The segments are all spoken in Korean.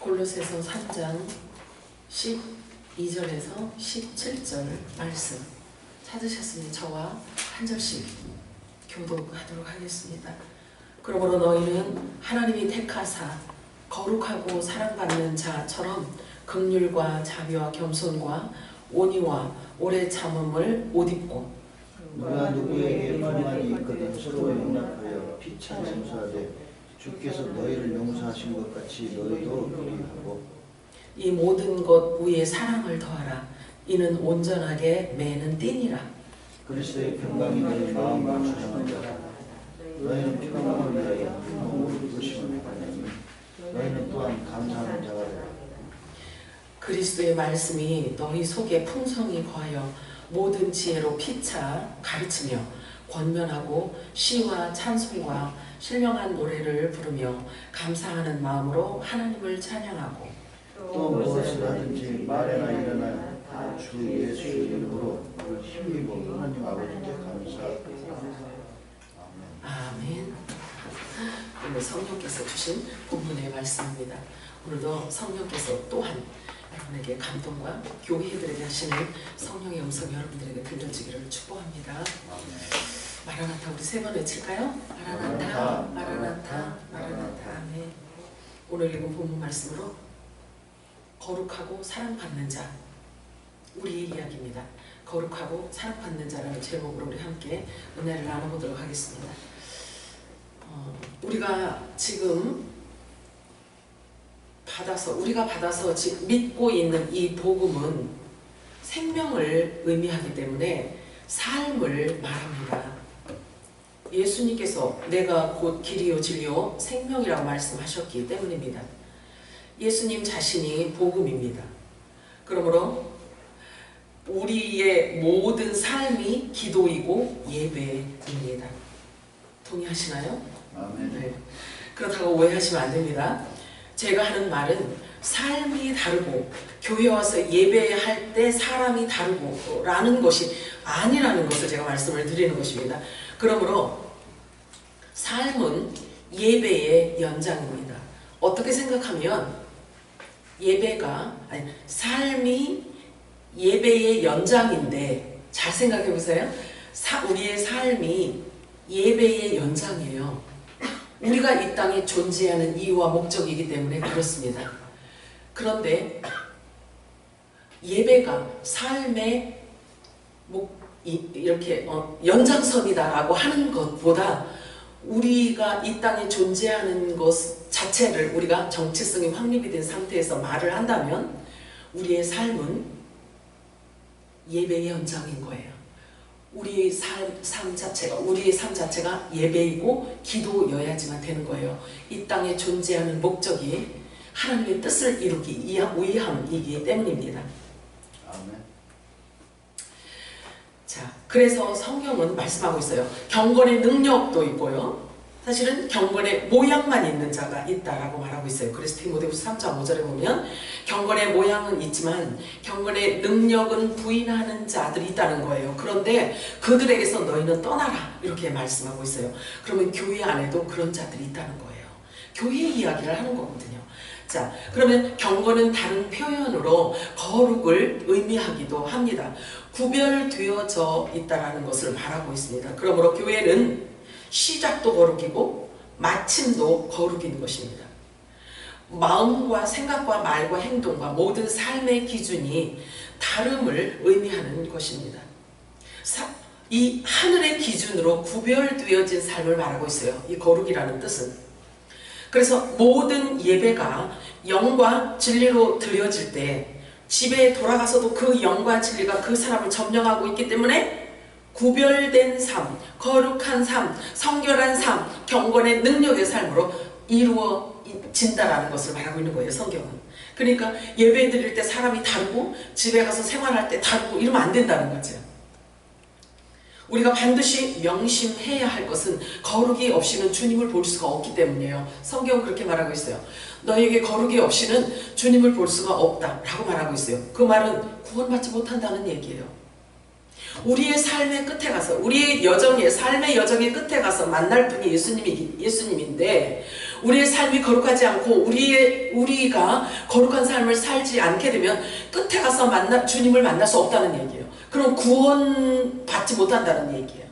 골로새서 3장 12절에서 17절 말씀 찾으셨으니 저와 한 절씩 교독하도록 하겠습니다. 그러므로 너희는 하나님이 택하사 거룩하고 사랑받는 자처럼 긍휼과 자비와 겸손과 온유와 오래 참음을 옷 입고 누가 누구에게 불만이 있거든 서로 용납하여 피차 용서하되 주께서 너희를 용서하신 것 같이 너희도 그리하고 이 모든 것 위에 사랑을 더하라. 이는 온전하게 매는 띠니라. 그리스도의 평강이 너희 마음을 주장하자. 너희는 평강을 위하여 몸을 입으심을 받으니 너희는 또한 감사하는 자가 되라. 그리스도의 말씀이 너희 속에 풍성히 거하여 모든 지혜로 피차 가르치며 권면하고 시와 찬송과 신령한 노래를 부르며 감사하는 마음으로 하나님을 찬양하고 또 무엇을 하든지 말이나 일어나 다 주 예수 이름으로 힘입어 하나님 아버지께 감사하고 아멘. 오늘 성령께서 주신 본문의 말씀입니다. 오늘도 성령께서 또한 여러분에게 감동과 교회들에게 하시는 성령의 음성 여러분들에게 들려지기를 축복합니다. 마라나타 우리 세 번 외칠까요? 마라나타, 마라나타, 마라나타. 아멘. 오늘 읽은 본문 말씀으로 거룩하고 사랑받는 자, 우리의 이야기입니다. 거룩하고 사랑받는 자라는 제목으로 우리 함께 은혜를 나눠보도록 하겠습니다. 우리가 지금 우리가 받아서 믿고 있는 이 복음은 생명을 의미하기 때문에 삶을 말합니다. 예수님께서 내가 곧 길이요 진리요 생명이라고 말씀하셨기 때문입니다. 예수님 자신이 복음입니다. 그러므로 우리의 모든 삶이 기도이고 예배입니다. 동의하시나요? 아멘. 네. 그렇다고 오해하시면 안 됩니다. 제가 하는 말은 삶이 다르고 교회 와서 예배할 때 사람이 다르고 라는 것이 아니라는 것을 제가 말씀을 드리는 것입니다. 그러므로 삶은 예배의 연장입니다. 어떻게 생각하면 삶이 예배의 연장인데 잘 생각해 보세요. 우리의 삶이 예배의 연장이에요. 우리가 이 땅에 존재하는 이유와 목적이기 때문에 그렇습니다. 그런데 예배가 삶의 이렇게 연장선이다라고 하는 것보다 우리가 이 땅에 존재하는 것 자체를 우리가 정체성이 확립이 된 상태에서 말을 한다면 우리의 삶은 예배의 연장인 거예요. 우리의 삶 자체가 예배이고 기도여야지만 되는 거예요. 이 땅에 존재하는 목적이 하나님의 뜻을 이루기 위함이기 때문입니다. 아멘. 자, 그래서 성경은 말씀하고 있어요. 경건의 능력도 있고요. 사실은 경건의 모양만 있는 자가 있다라고 말하고 있어요. 그래서 디모데후서 3장 5절에 보면 경건의 모양은 있지만 경건의 능력은 부인하는 자들이 있다는 거예요. 그런데 그들에게서 너희는 떠나라 이렇게 말씀하고 있어요. 그러면 교회 안에도 그런 자들이 있다는 거예요. 교회 이야기를 하는 거거든요. 자, 그러면 경건은 다른 표현으로 거룩을 의미하기도 합니다. 구별되어져 있다라는 것을 말하고 있습니다. 그러므로 교회는 시작도 거룩이고 마침도 거룩인 것입니다. 마음과 생각과 말과 행동과 모든 삶의 기준이 다름을 의미하는 것입니다. 이 하늘의 기준으로 구별되어진 삶을 말하고 있어요. 이 거룩이라는 뜻은. 그래서 모든 예배가 영과 진리로 드려질 때 집에 돌아가서도 그 영과 진리가 그 사람을 점령하고 있기 때문에 구별된 삶, 거룩한 삶, 성결한 삶, 경건의 능력의 삶으로 이루어진다라는 것을 말하고 있는 거예요. 성경은. 그러니까 예배 드릴 때 사람이 다르고 집에 가서 생활할 때 다르고 이러면 안 된다는 거죠. 우리가 반드시 명심해야 할 것은 거룩이 없이는 주님을 볼 수가 없기 때문이에요. 성경은 그렇게 말하고 있어요. 너에게 거룩이 없이는 주님을 볼 수가 없다라고 말하고 있어요. 그 말은 구원받지 못한다는 얘기예요. 우리의 삶의 끝에 가서 삶의 여정의 끝에 가서 만날 분이 예수님인데 우리의 삶이 거룩하지 않고 우리가 거룩한 삶을 살지 않게 되면 끝에 가서 주님을 만날 수 없다는 얘기예요. 그럼 구원 받지 못한다는 얘기예요.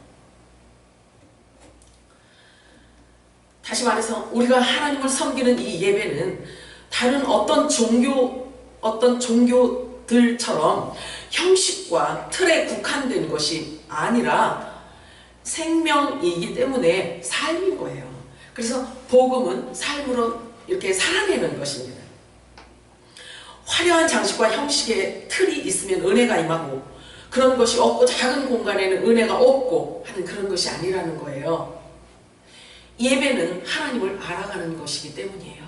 다시 말해서 우리가 하나님을 섬기는 이 예배는 다른 어떤 종교들처럼 형식과 틀에 국한된 것이 아니라 생명이기 때문에 삶인 거예요. 그래서 복음은 삶으로 이렇게 살아내는 것입니다. 화려한 장식과 형식의 틀이 있으면 은혜가 임하고, 그런 것이 없고 작은 공간에는 은혜가 없고 하는 그런 것이 아니라는 거예요. 예배는 하나님을 알아가는 것이기 때문이에요.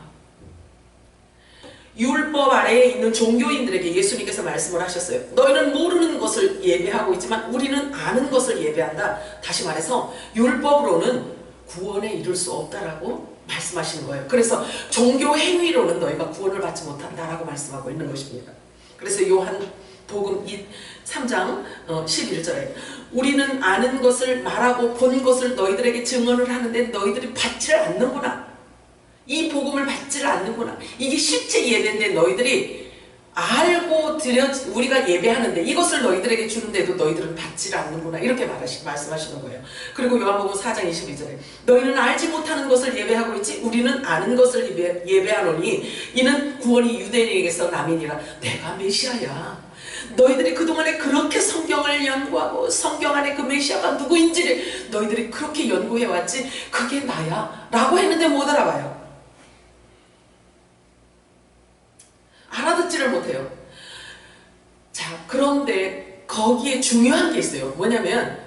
율법 아래에 있는 종교인들에게 예수님께서 말씀을 하셨어요. 너희는 모르는 것을 예배하고 있지만 우리는 아는 것을 예배한다. 다시 말해서 율법으로는 구원에 이를 수 없다라고 말씀하시는 거예요. 그래서 종교 행위로는 너희가 구원을 받지 못한다라고 말씀하고 있는 것입니다. 그래서 요한복음 3장 11절에 우리는 아는 것을 말하고 본 것을 너희들에게 증언을 하는데 너희들이 받지를 않는구나. 이 복음을 받지를 않는구나. 이게 실제 예배인데 너희들이 알고 우리가 예배하는데 이것을 너희들에게 주는데도 너희들은 받지를 않는구나. 이렇게 말씀하시는 거예요. 그리고 요한복음 4장 22절에 너희는 알지 못하는 것을 예배하고 있지 우리는 아는 것을 예배하노니 이는 구원이 유대인에게서 남이니라. 내가 메시아야. 너희들이 그동안에 그렇게 성경을 연구하고 성경 안에 그 메시아가 누구인지를 너희들이 그렇게 연구해왔지 그게 나야 라고 했는데 못 알아봐요. 알아듣지를 못해요. 자, 그런데 거기에 중요한 게 있어요. 뭐냐면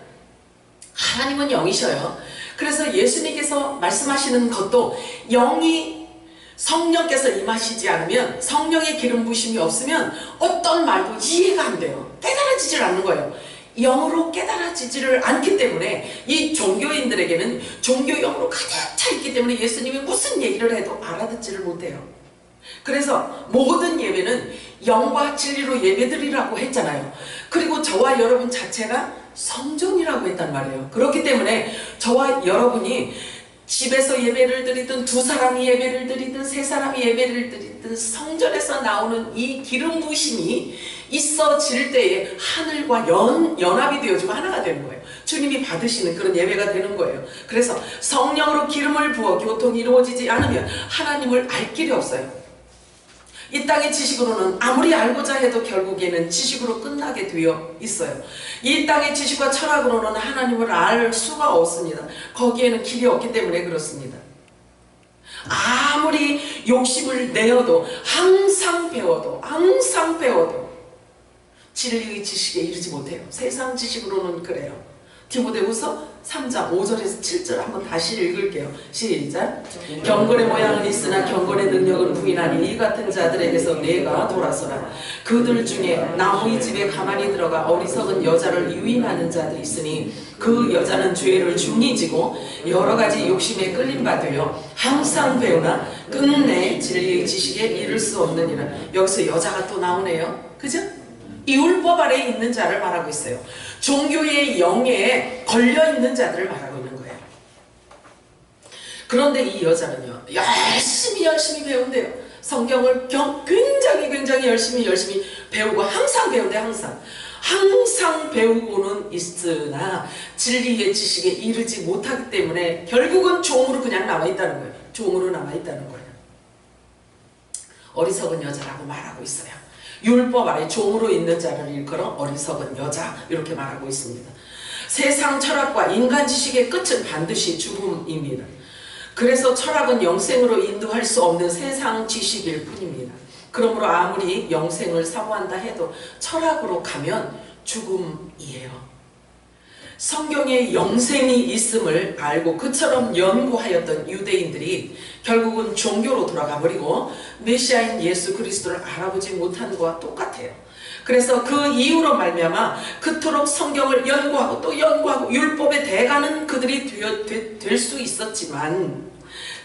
하나님은 영이셔요. 그래서 예수님께서 말씀하시는 것도 영이 성령께서 임하시지 않으면, 성령의 기름 부심이 없으면 어떤 말도 이해가 안 돼요. 깨달아지질 않는 거예요. 영으로 깨달아지지를 않기 때문에 이 종교인들에게는 종교 영으로 가득 차 있기 때문에 예수님이 무슨 얘기를 해도 알아듣지를 못해요. 그래서 모든 예배는 영과 진리로 예배드리라고 했잖아요. 그리고 저와 여러분 자체가 성전이라고 했단 말이에요. 그렇기 때문에 저와 여러분이 집에서 예배를 드리든 두 사람이 예배를 드리든 세 사람이 예배를 드리든 성전에서 나오는 이 기름 부심이 있어질 때에 하늘과 연합이 되어지고 하나가 되는 거예요. 주님이 받으시는 그런 예배가 되는 거예요. 그래서 성령으로 기름을 부어 교통이 이루어지지 않으면 하나님을 알 길이 없어요. 이 땅의 지식으로는 아무리 알고자 해도 결국에는 지식으로 끝나게 되어 있어요. 이 땅의 지식과 철학으로는 하나님을 알 수가 없습니다. 거기에는 길이 없기 때문에 그렇습니다. 아무리 욕심을 내어도 항상 배워도 진리의 지식에 이르지 못해요. 세상 지식으로는 그래요. 디모데후서 3장 5절에서 7절 한번 다시 읽을게요. 시작. 경건의 모양은 있으나 경건의 능력은 부인하니 이 같은 자들에게서 내가 돌아서라. 그들 중에 나무의 집에 가만히 들어가 어리석은 여자를 유인하는 자들이 있으니 그 여자는 죄를 중히 지고 여러 가지 욕심에 끌린 바 되어 항상 배우나 끝내 진리의 지식에 이를 수 없느니라. 여기서 여자가 또 나오네요. 그죠? 이 율법 아래에 있는 자를 말하고 있어요. 종교의 영에 걸려있는 자들을 말하고 있는 거예요. 그런데 이 여자는요, 열심히 배운대요. 성경을 굉장히 열심히 배우고 항상 배운대. 항상 배우고는 있으나 진리의 지식에 이르지 못하기 때문에 결국은 종으로 그냥 남아있다는 거예요. 종으로 남아있다는 거예요. 어리석은 여자라고 말하고 있어요. 율법 아래 종으로 있는 자를 일컬어 어리석은 여자 이렇게 말하고 있습니다. 세상 철학과 인간 지식의 끝은 반드시 죽음입니다. 그래서 철학은 영생으로 인도할 수 없는 세상 지식일 뿐입니다. 그러므로 아무리 영생을 사모한다 해도 철학으로 가면 죽음이에요. 성경에 영생이 있음을 알고 그처럼 연구하였던 유대인들이 결국은 종교로 돌아가 버리고 메시아인 예수 그리스도를 알아보지 못한 것과 똑같아요. 그래서 그 이유로 말미암아 그토록 성경을 연구하고 또 연구하고 율법의 대가는 그들이 될 수 있었지만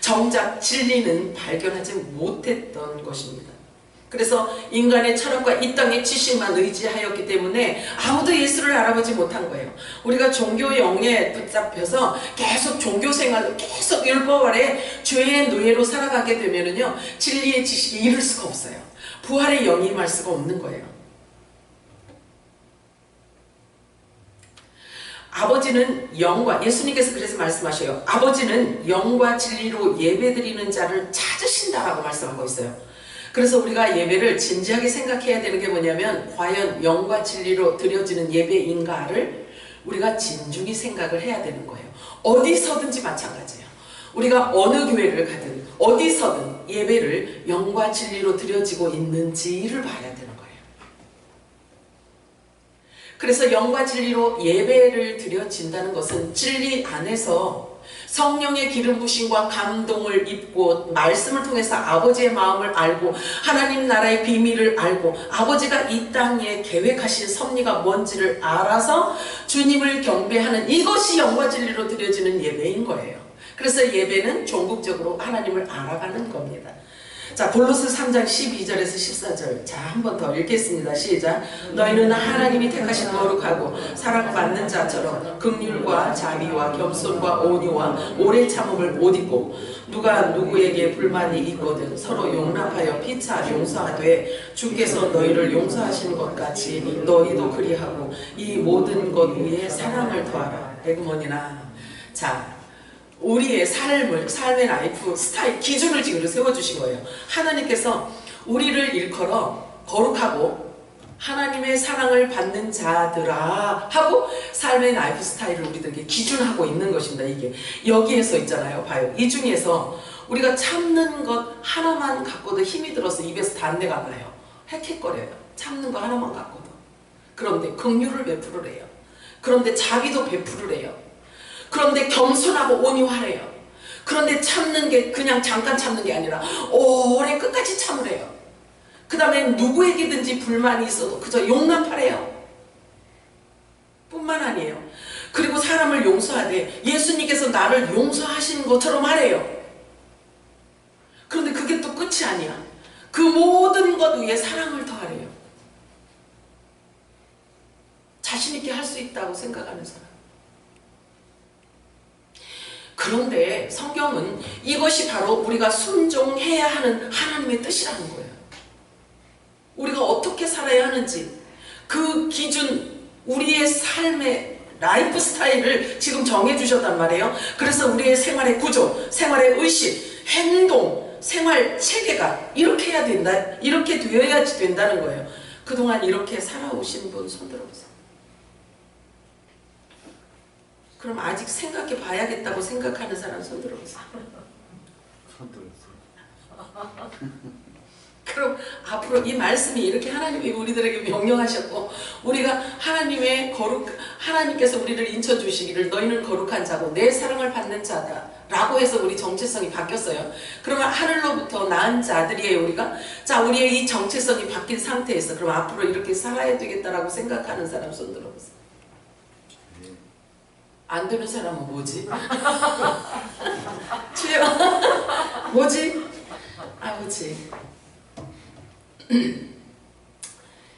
정작 진리는 발견하지 못했던 것입니다. 그래서 인간의 철학과 이 땅의 지식만 의지하였기 때문에 아무도 예수를 알아보지 못한 거예요. 우리가 종교영에 붙잡혀서 계속 종교생활로 계속 율법 아래 죄의 노예로 살아가게 되면은요, 진리의 지식이 이룰 수가 없어요. 부활의 영이 임할 수가 없는 거예요. 아버지는 영과, 예수님께서 그래서 말씀하셔요. 아버지는 영과 진리로 예배드리는 자를 찾으신다라고 말씀하고 있어요. 그래서 우리가 예배를 진지하게 생각해야 되는 게 뭐냐면, 과연 영과 진리로 드려지는 예배인가를 우리가 진중히 생각을 해야 되는 거예요. 어디서든지 마찬가지예요. 우리가 어느 교회를 가든 어디서든 예배를 영과 진리로 드려지고 있는지를 봐야 되는 거예요. 그래서 영과 진리로 예배를 드려진다는 것은 진리 안에서 성령의 기름 부심과 감동을 입고 말씀을 통해서 아버지의 마음을 알고 하나님 나라의 비밀을 알고 아버지가 이 땅에 계획하신 섭리가 뭔지를 알아서 주님을 경배하는, 이것이 영과 진리로 드려지는 예배인 거예요. 그래서 예배는 종국적으로 하나님을 알아가는 겁니다. 자, 골로새 3장 12절에서 14절. 자, 한 번 더 읽겠습니다. 시작. 너희는 하나님이 택하신 거룩하고 사랑받는 자처럼 긍휼과 자비와 겸손과 온유와 오래 참음을 못 입고, 누가 누구에게 불만이 있거든 서로 용납하여 피차 용서하되 주께서 너희를 용서하시는 것 같이 너희도 그리하고 이 모든 것 위에 사랑을 더하라. 에그머니나. 자, 우리의 삶의 라이프 스타일, 기준을 지금 세워주신 거예요. 하나님께서 우리를 일컬어 거룩하고 하나님의 사랑을 받는 자들아 하고 삶의 라이프 스타일을 우리들에게 기준하고 있는 것입니다. 이게 여기에서 있잖아요. 봐요. 이 중에서 우리가 참는 것 하나만 갖고도 힘이 들어서 입에서 단내가 나요. 헥헥거려요. 참는 거 하나만 갖고도. 그런데 긍휼을 베풀으래요. 그런데 자비도 베풀으래요. 그런데 겸손하고 온유하래요. 그런데 참는 게 그냥 잠깐 참는 게 아니라 오래 끝까지 참으래요. 그 다음에 누구에게든지 불만이 있어도 그저 용납하래요. 뿐만 아니에요. 그리고 사람을 용서하되 예수님께서 나를 용서하시는 것처럼 하래요. 그런데 그게 또 끝이 아니야. 그 모든 것 위에 사랑을 더하래요. 자신 있게 할 수 있다고 생각하는 사람. 그런데 성경은 이것이 바로 우리가 순종해야 하는 하나님의 뜻이라는 거예요. 우리가 어떻게 살아야 하는지 그 기준, 우리의 삶의 라이프 스타일을 지금 정해주셨단 말이에요. 그래서 우리의 생활의 구조, 생활의 의식, 행동, 생활 체계가 이렇게 해야 된다, 이렇게 되어야지 된다는 거예요. 그동안 이렇게 살아오신 분 손 들어보세요. 그럼 아직 생각해 봐야겠다고 생각하는 사람 손 들어보세요. 손 들었어요. 그럼 앞으로 이 말씀이 이렇게 하나님이 우리들에게 명령하셨고, 우리가 하나님께서 우리를 인쳐주시기를 너희는 거룩한 자고 내 사랑을 받는 자다 라고 해서 우리 정체성이 바뀌었어요. 그러면 하늘로부터 나은 자들이에요, 우리가. 자, 우리의 이 정체성이 바뀐 상태에서 그럼 앞으로 이렇게 살아야 되겠다라고 생각하는 사람 손 들어보세요. 안 되는 사람은 뭐지? 주여, 뭐지? 아버지.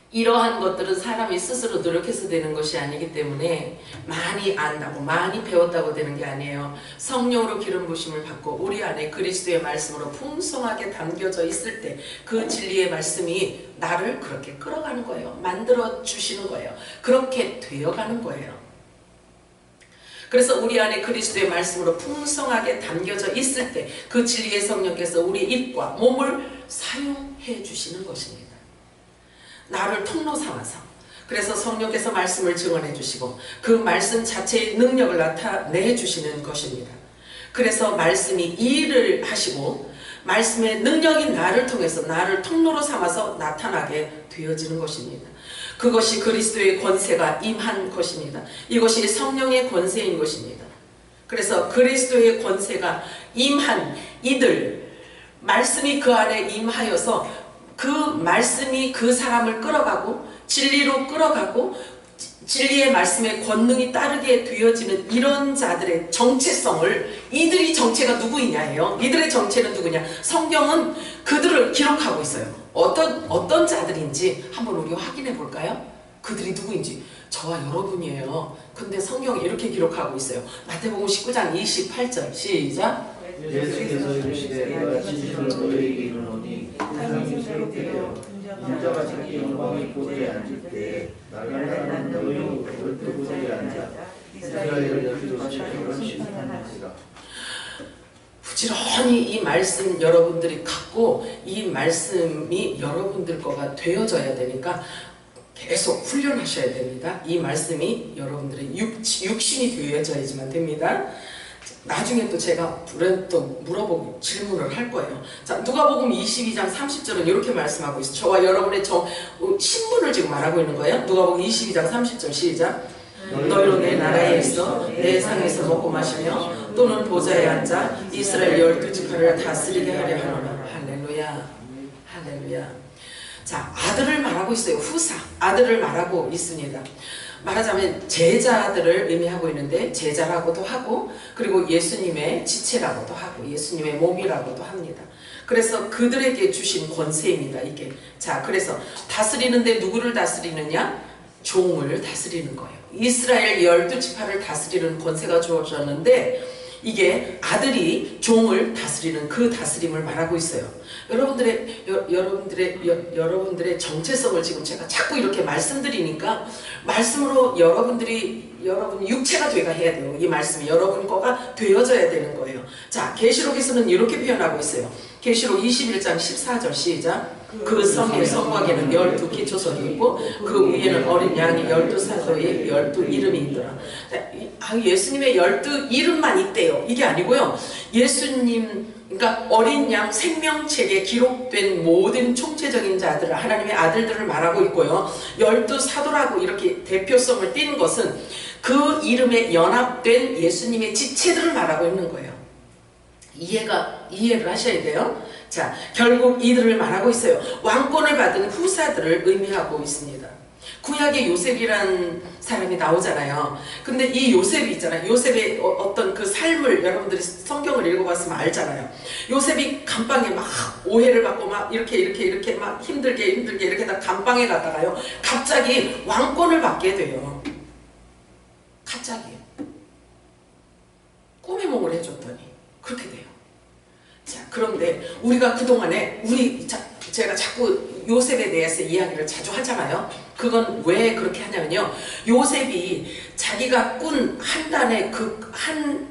이러한 것들은 사람이 스스로 노력해서 되는 것이 아니기 때문에 많이 안다고 많이 배웠다고 되는 게 아니에요. 성령으로 기름 부심을 받고 우리 안에 그리스도의 말씀으로 풍성하게 담겨져 있을 때 그 진리의 말씀이 나를 그렇게 끌어가는 거예요. 만들어 주시는 거예요. 그렇게 되어가는 거예요. 그래서 우리 안에 그리스도의 말씀으로 풍성하게 담겨져 있을 때 그 진리의 성령께서 우리 입과 몸을 사용해 주시는 것입니다. 나를 통로 삼아서. 그래서 성령께서 말씀을 증언해 주시고 그 말씀 자체의 능력을 나타내 주시는 것입니다. 그래서 말씀이 일을 하시고 말씀의 능력이 나를 통해서 나를 통로로 삼아서 나타나게 되어지는 것입니다. 그것이 그리스도의 권세가 임한 것입니다. 이것이 성령의 권세인 것입니다. 그래서 그리스도의 권세가 임한 이들, 말씀이 그 안에 임하여서 그 말씀이 그 사람을 끌어가고 진리로 끌어가고 진리의 말씀에 권능이 따르게 되어지는 이런 자들의 정체성을, 이들이 정체가 누구이냐예요. 이들의 정체는 누구냐? 성경은 그들을 기록하고 있어요. 어떤 자들인지 한번 우리 확인해 볼까요? 그들이 누구인지. 저와 여러분이에요. 근데 성경이 이렇게 기록하고 있어요. 마태복음 19장 28절 시작. 예수께서 이르시되 내가 진실로 너희에게 이르노니 세상이 새롭게 되어 인자가 자기 영광의 보좌에 앉을 때에 나가는 너희 열두 보좌에 앉아 이스라엘 열두 지파를 심판하시리라. 부지런히 이 말씀 여러분들이 갖고 이 말씀이 여러분들 거가 되어져야 되니까 계속 훈련하셔야 됩니다. 이 말씀이 여러분들의 육신이 되어져야지만 됩니다. 나중에 또 제가 또 물어보고 질문을 할 거예요. 자, 누가복음 22장 30절은 이렇게 말씀하고 있어요. 저와 여러분의 신분을 지금 말하고 있는 거예요. 누가복음 22장 30절 시작. 너희로 내 나라에 있어 내 상에서 먹고 마시며 또는 보좌에 앉아 이스라엘 열두 지파를 다스리게 하려 하노라. 할렐루야. 할렐루야. 자, 아들을 말하고 있어요. 후사. 아들을 말하고 있습니다. 말하자면 제자들을 의미하고 있는데 제자라고도 하고 그리고 예수님의 지체라고도 하고 예수님의 몸이라고도 합니다. 그래서 그들에게 주신 권세입니다. 이게. 자, 그래서 다스리는데 누구를 다스리느냐? 종을 다스리는 거예요. 이스라엘 열두 지파를 다스리는 권세가 주어졌는데 이게 아들이 종을 다스리는 그 다스림을 말하고 있어요. 여러분들의 정체성을 지금 제가 자꾸 이렇게 말씀드리니까 말씀으로 여러분 육체가 돼가 해야 돼요. 이 말씀이 여러분 거가 되어져야 되는 거예요. 자, 계시록에서는 이렇게 표현하고 있어요. 계시록 21장 14절 시작. 그 성의 성곽에는 12 기초석이 있고 그 위에는 어린 양이 12사도의 12 이름이 있더라. 예수님의 12 이름만 있대요. 이게 아니고요. 예수님 그러니까 어린 양 생명책에 기록된 모든 총체적인 자들 하나님의 아들들을 말하고 있고요. 12사도라고 이렇게 대표성을 띈 것은 그 이름에 연합된 예수님의 지체들을 말하고 있는 거예요. 이해를 하셔야 돼요. 자, 결국 이들을 말하고 있어요. 왕권을 받은 후사들을 의미하고 있습니다. 구약에 요셉이란 사람이 나오잖아요. 근데 이 요셉이 있잖아요. 요셉의 어떤 그 삶을 여러분들이 성경을 읽어봤으면 알잖아요. 요셉이 감방에 막 오해를 받고 막 이렇게 막 힘들게 이렇게 다 감방에 갔다가요. 갑자기 왕권을 받게 돼요. 갑자기 꿈의 몽을 해줬더니 그렇게 돼요. 자, 그런데 우리가 그동안에 제가 자꾸 요셉에 대해서 이야기를 자주 하잖아요. 그건 왜 그렇게 하냐면요. 요셉이 자기가 꾼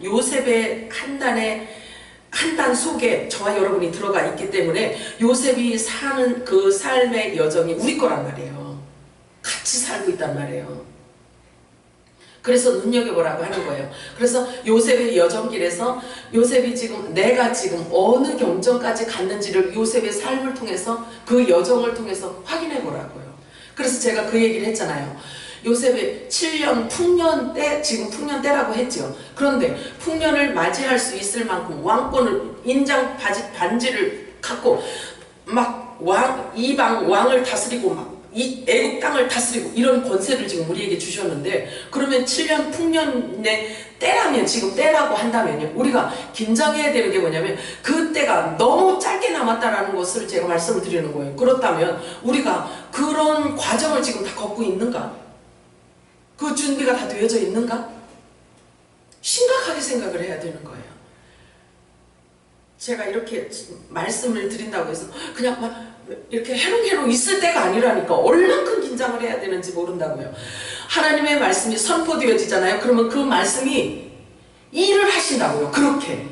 요셉의 한 단 속에 저와 여러분이 들어가 있기 때문에 요셉이 사는 그 삶의 여정이 우리 거란 말이에요. 같이 살고 있단 말이에요. 그래서 눈여겨보라고 하는 거예요. 그래서 요셉의 여정길에서 내가 지금 어느 경전까지 갔는지를 요셉의 삶을 통해서 그 여정을 통해서 확인해 보라고요. 그래서 제가 그 얘기를 했잖아요. 요셉의 7년 풍년 때, 지금 풍년 때라고 했죠. 그런데 풍년을 맞이할 수 있을 만큼 왕권을 인장 반지를 갖고 막 이방 왕을 다스리고 막 이 애국 땅을 다스리고 이런 권세를 지금 우리에게 주셨는데 그러면 7년 풍년의 때라면 지금 때라고 한다면요. 우리가 긴장해야 되는 게 뭐냐면 그 때가 너무 짧게 남았다라는 것을 제가 말씀을 드리는 거예요. 그렇다면 우리가 그런 과정을 지금 다 겪고 있는가? 그 준비가 다 되어져 있는가? 심각하게 생각을 해야 되는 거예요. 제가 이렇게 말씀을 드린다고 해서 그냥 막 이렇게 해롱해롱 있을 때가 아니라니까 얼만큼 긴장을 해야 되는지 모른다고요. 하나님의 말씀이 선포되어지잖아요. 그러면 그 말씀이 일을 하신다고요. 그렇게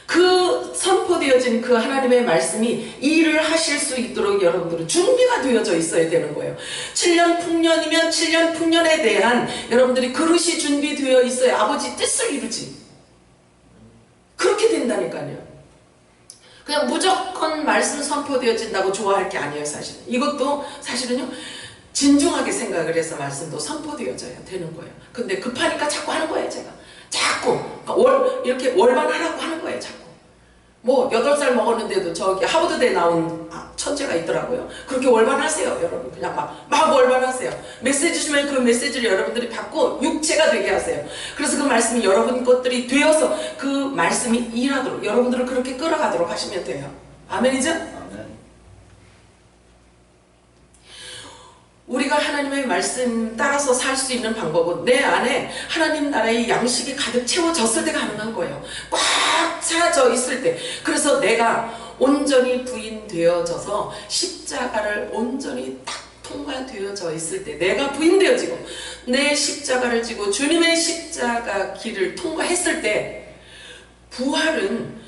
그 선포되어진 그 하나님의 말씀이 일을 하실 수 있도록 여러분들은 준비가 되어져 있어야 되는 거예요. 7년 풍년이면 7년 풍년에 대한 여러분들이 그릇이 준비되어 있어야 아버지 뜻을 이루지. 그렇게 된다니까요. 그냥 무조건 말씀 선포되어진다고 좋아할 게 아니에요. 사실은 이것도 사실은요 진중하게 생각을 해서 말씀도 선포되어져야 되는 거예요. 근데 급하니까 자꾸 하는 거예요. 제가 자꾸 그러니까 이렇게 월반하라고 하는 거예요. 자꾸 뭐 8살 먹었는데도 저기 하버드대에 나온 천재가 있더라고요. 그렇게 월반하세요. 여러분 그냥 막 월반하세요. 메시지 주면 그 메시지를 여러분들이 받고 육체가 되게 하세요. 그래서 그 말씀이 여러분 것들이 되어서 그 말씀이 일하도록 여러분들을 그렇게 끌어가도록 하시면 돼요. 아멘이죠? 아멘. 우리가 하나님의 말씀 따라서 살 수 있는 방법은 내 안에 하나님 나라의 양식이 가득 채워졌을 때 가능한 거예요. 꽉 차져 있을 때. 그래서 내가 온전히 부인되어져서 십자가를 온전히 딱 통과되어져 있을 때, 내가 부인되어지고 내 십자가를 지고 주님의 십자가 길을 통과했을 때, 부활은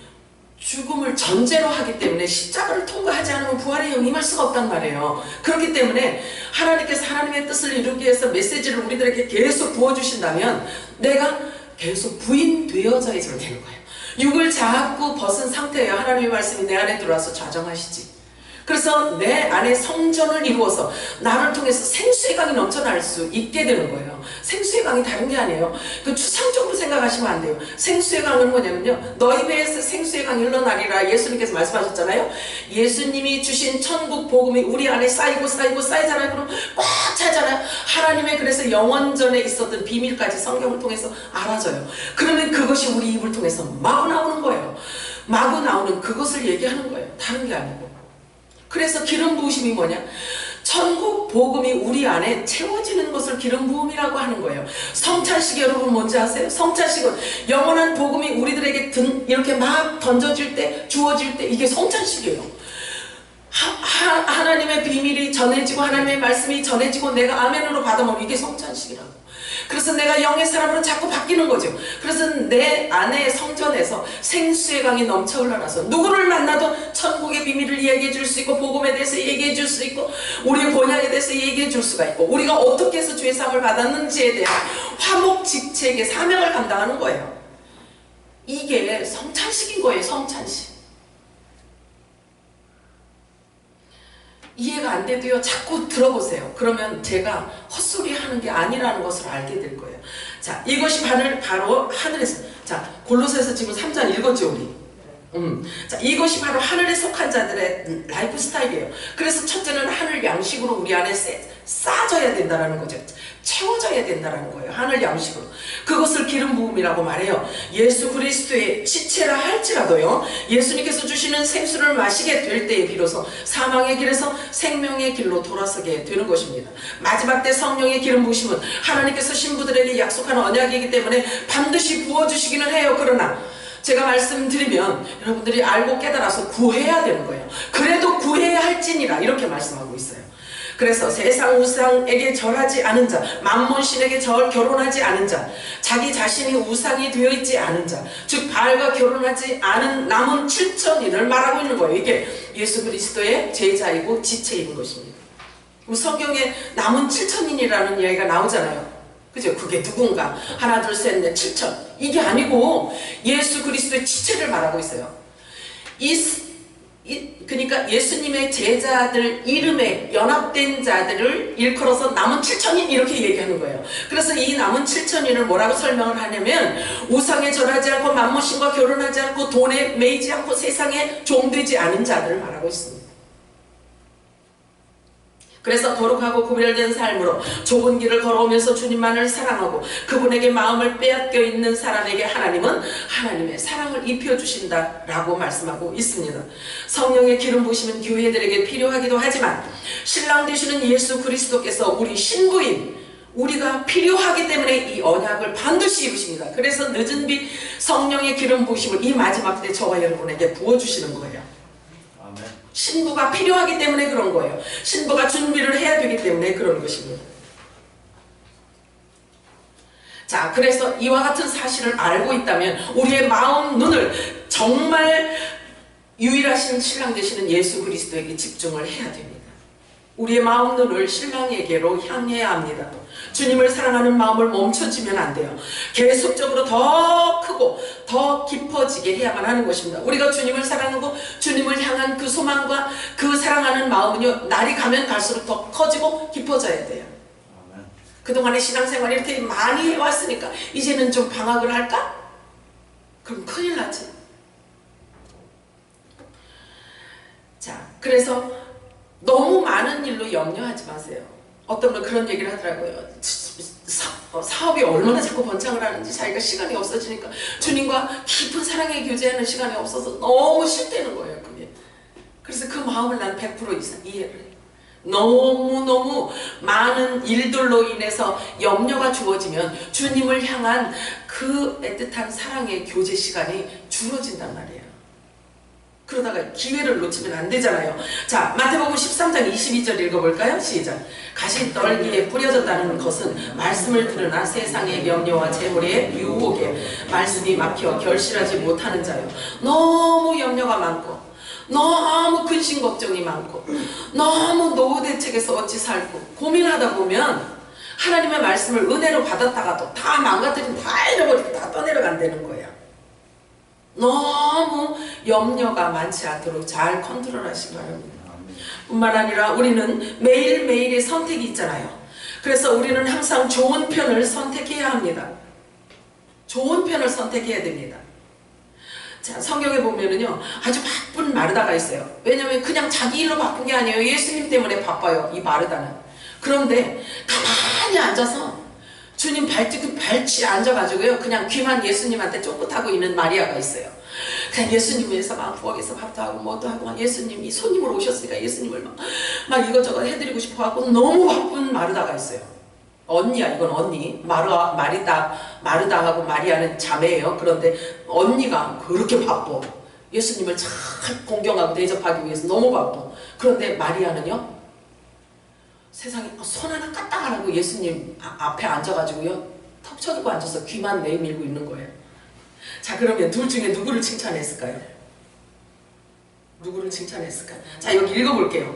죽음을 전제로 하기 때문에 십자가를 통과하지 않으면 부활에 임할 수가 없단 말이에요. 그렇기 때문에 하나님께서 하나님의 뜻을 이루기 위해서 메시지를 우리들에게 계속 부어주신다면 내가 계속 부인되어져 있어야 되는 거예요. 육을 자꾸 벗은 상태예요. 하나님의 말씀이 내 안에 들어와서 좌정하시지. 그래서 내 안에 성전을 이루어서 나를 통해서 생수의 강이 넘쳐날 수 있게 되는 거예요. 생수의 강이 다른 게 아니에요. 그 추상적으로 생각하시면 안 돼요. 생수의 강은 뭐냐면요, 너희 배에서 생수의 강이 흘러나리라 예수님께서 말씀하셨잖아요. 예수님이 주신 천국 복음이 우리 안에 쌓이고 쌓이잖아요. 그럼 꽉 차잖아요. 하나님의 그래서 영원전에 있었던 비밀까지 성경을 통해서 알아져요. 그러면 그것이 우리 입을 통해서 마구 나오는 거예요. 마구 나오는 그것을 얘기하는 거예요. 다른 게 아니고. 그래서 기름 부으심이 뭐냐? 천국 복음이 우리 안에 채워지는 것을 기름 부음이라고 하는 거예요. 성찬식 여러분 뭔지 아세요? 성찬식은 영원한 복음이 우리들에게 이렇게 막 던져질 때, 주어질 때, 이게 성찬식이에요. 하나님의 비밀이 전해지고 하나님의 말씀이 전해지고 내가 아멘으로 받아먹으면 이게 성찬식이라고. 그래서 내가 영의 사람으로 자꾸 바뀌는 거죠. 그래서 내 안에 성전에서 생수의 강이 넘쳐 흘러나서 누구를 만나도 천국의 비밀을 얘기해 줄 수 있고, 복음에 대해서 얘기해 줄 수 있고, 우리의 본향에 대해서 얘기해 줄 수가 있고, 우리가 어떻게 해서 주의 사함을 받았는지에 대한 화목직책의 사명을 감당하는 거예요. 이게 성찬식인 거예요. 성찬식. 이해가 안 돼도요, 자꾸 들어보세요. 그러면 제가 헛소리 하는 게 아니라는 것을 알게 될 거예요. 자, 이것이 바로 하늘에서, 자, 골로새서 지금 3장 읽었죠, 우리? 자, 이것이 바로 하늘에 속한 자들의 라이프 스타일이에요. 그래서 첫째는 하늘 양식으로 우리 안에 싸져야 된다는 거죠. 채워져야 된다는 거예요. 하늘 양식으로. 그것을 기름 부음이라고 말해요. 예수 그리스도의 지체라 할지라도요, 예수님께서 주시는 생수를 마시게 될 때에 비로소 사망의 길에서 생명의 길로 돌아서게 되는 것입니다. 마지막 때 성령의 기름 부으심은 하나님께서 신부들에게 약속한 언약이기 때문에 반드시 부어주시기는 해요. 그러나 제가 말씀드리면 여러분들이 알고 깨달아서 구해야 되는 거예요. 그래도 구해야 할지니라 이렇게 말씀하고 있어요. 그래서 세상 우상에게 절하지 않은 자, 만몬신에게 결혼하지 않은 자, 자기 자신이 우상이 되어 있지 않은 자, 즉 바알과 결혼하지 않은 남은 7천인을 말하고 있는 거예요. 이게 예수 그리스도의 제자이고 지체인 것입니다. 성경에 남은 7천인이라는 이야기가 나오잖아요. 그죠? 그게 누군가? 하나, 둘, 셋, 넷, 7천. 이게 아니고 예수 그리스도의 지체를 말하고 있어요. 그러니까 예수님의 제자들 이름에 연합된 자들을 일컬어서 남은 7천인 이렇게 얘기하는 거예요. 그래서 이 남은 7천인을 뭐라고 설명을 하냐면, 우상에 절하지 않고 만몬신과 결혼하지 않고 돈에 매이지 않고 세상에 종되지 않은 자들을 말하고 있습니다. 그래서 거룩하고 구별된 삶으로 좁은 길을 걸어오면서 주님만을 사랑하고 그분에게 마음을 빼앗겨 있는 사람에게 하나님은 하나님의 사랑을 입혀주신다라고 말씀하고 있습니다. 성령의 기름 부으심은 교회들에게 필요하기도 하지만 신랑 되시는 예수 그리스도께서 우리 신부인 우리가 필요하기 때문에 이 언약을 반드시 이루십니다. 그래서 늦은 빛 성령의 기름 부으심을 이 마지막 때 저와 여러분에게 부어주시는 거예요. 신부가 필요하기 때문에 그런 거예요. 신부가 준비를 해야 되기 때문에 그런 것입니다. 자, 그래서 이와 같은 사실을 알고 있다면 우리의 마음 눈을 정말 유일하신 신랑 되시는 예수 그리스도에게 집중을 해야 됩니다. 우리의 마음 눈을 신랑에게로 향해야 합니다. 주님을 사랑하는 마음을 멈춰지면 안 돼요. 계속적으로 더 크고 더 깊어지게 해야만 하는 것입니다. 우리가 주님을 사랑하고 주님을 향한 그 소망과 그 사랑하는 마음은요, 날이 가면 갈수록 더 커지고 깊어져야 돼요. 그동안의 신앙생활 이렇게 많이 해왔으니까 이제는 좀 방학을 할까? 그럼 큰일 나지. 자, 그래서 너무 많은 일로 염려하지 마세요. 어떤 분 그런 얘기를 하더라고요. 사업이 얼마나 자꾸 번창을 하는지 자기가 시간이 없어지니까 주님과 깊은 사랑의 교제하는 시간이 없어서 너무 싫다는 거예요. 그게. 그래서 그 마음을 난 100% 이해를 해요. 너무너무 많은 일들로 인해서 염려가 주어지면 주님을 향한 그 애틋한 사랑의 교제 시간이 줄어진단 말이에요. 그러다가 기회를 놓치면 안 되잖아요. 자, 마태복음 13장 22절 읽어볼까요? 시작. 가시떨기에 뿌려졌다는 것은 말씀을 들으나 세상의 염려와 재물의 유혹에 말씀이 막혀 결실하지 못하는 자요. 너무 염려가 많고 너무 근심 걱정이 많고 너무 노후 대책에서 어찌 살고 고민하다 보면 하나님의 말씀을 은혜로 받았다가도 다 망가뜨리면 다 잃어버리고 다 떠내려간다는 거예요. 너무 염려가 많지 않도록 잘 컨트롤하시기 바랍니다. 뿐만 아니라 우리는 매일매일의 선택이 있잖아요. 그래서 우리는 항상 좋은 편을 선택해야 합니다. 좋은 편을 선택해야 됩니다. 자, 성경에 보면은요, 아주 바쁜 마르다가 있어요. 왜냐면 그냥 자기 일로 바쁜 게 아니에요. 예수님 때문에 바빠요, 이 마르다는. 그런데 가만히 앉아서 주님 발치에 앉아가지고요, 그냥 귀만 예수님한테 쫑긋하고 있는 마리아가 있어요. 그냥 예수님 위해서 막 부엌에서 밥도 하고 뭐도 하고 막 예수님이 손님으로 오셨으니까 예수님을 막 이것저것 해드리고 싶어하고 너무 바쁜 마르다가 있어요. 언니야, 이건 언니. 마르다하고 마리아는 자매예요. 그런데 언니가 그렇게 바빠. 예수님을 잘 공경하고 대접하기 위해서 너무 바빠. 그런데 마리아는요, 세상에 손 하나 까딱 안 하고 예수님 앞에 앉아가지고요, 턱 쳐들고 앉아서 귀만 내밀고 있는 거예요. 자, 그러면 둘 중에 누구를 칭찬했을까요? 누구를 칭찬했을까요? 자, 여기 읽어볼게요.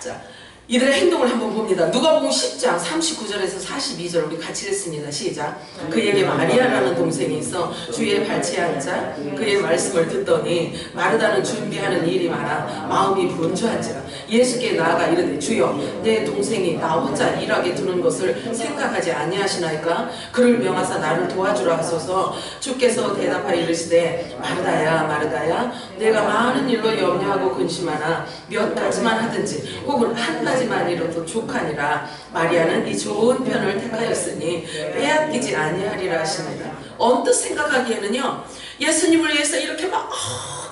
자, 이들의 행동을 한번 봅니다. 누가복음 10장 39절에서 42절 우리 같이 읽습니다. 시작. 그에게 마리아라는 동생이 있어 주의 발치에 앉아 그의 말씀을 듣더니 마르다는 준비하는 일이 많아 마음이 분주한지라 예수께 나아가 이르되 주여 내 동생이 나 혼자 일하게 두는 것을 생각하지 아니하시나이까? 그를 명하사 나를 도와주라 하소서. 주께서 대답하여 이르시되 마르다야 마르다야 내가 많은 일로 염려하고 근심하나 몇 가지만 하든지 혹은 한 가지만이라도 족하니라. 마리아는 이 좋은 편을 택하였으니 빼앗기지 아니하리라 하십니다. 언뜻 생각하기에는요, 예수님을 위해서 이렇게 막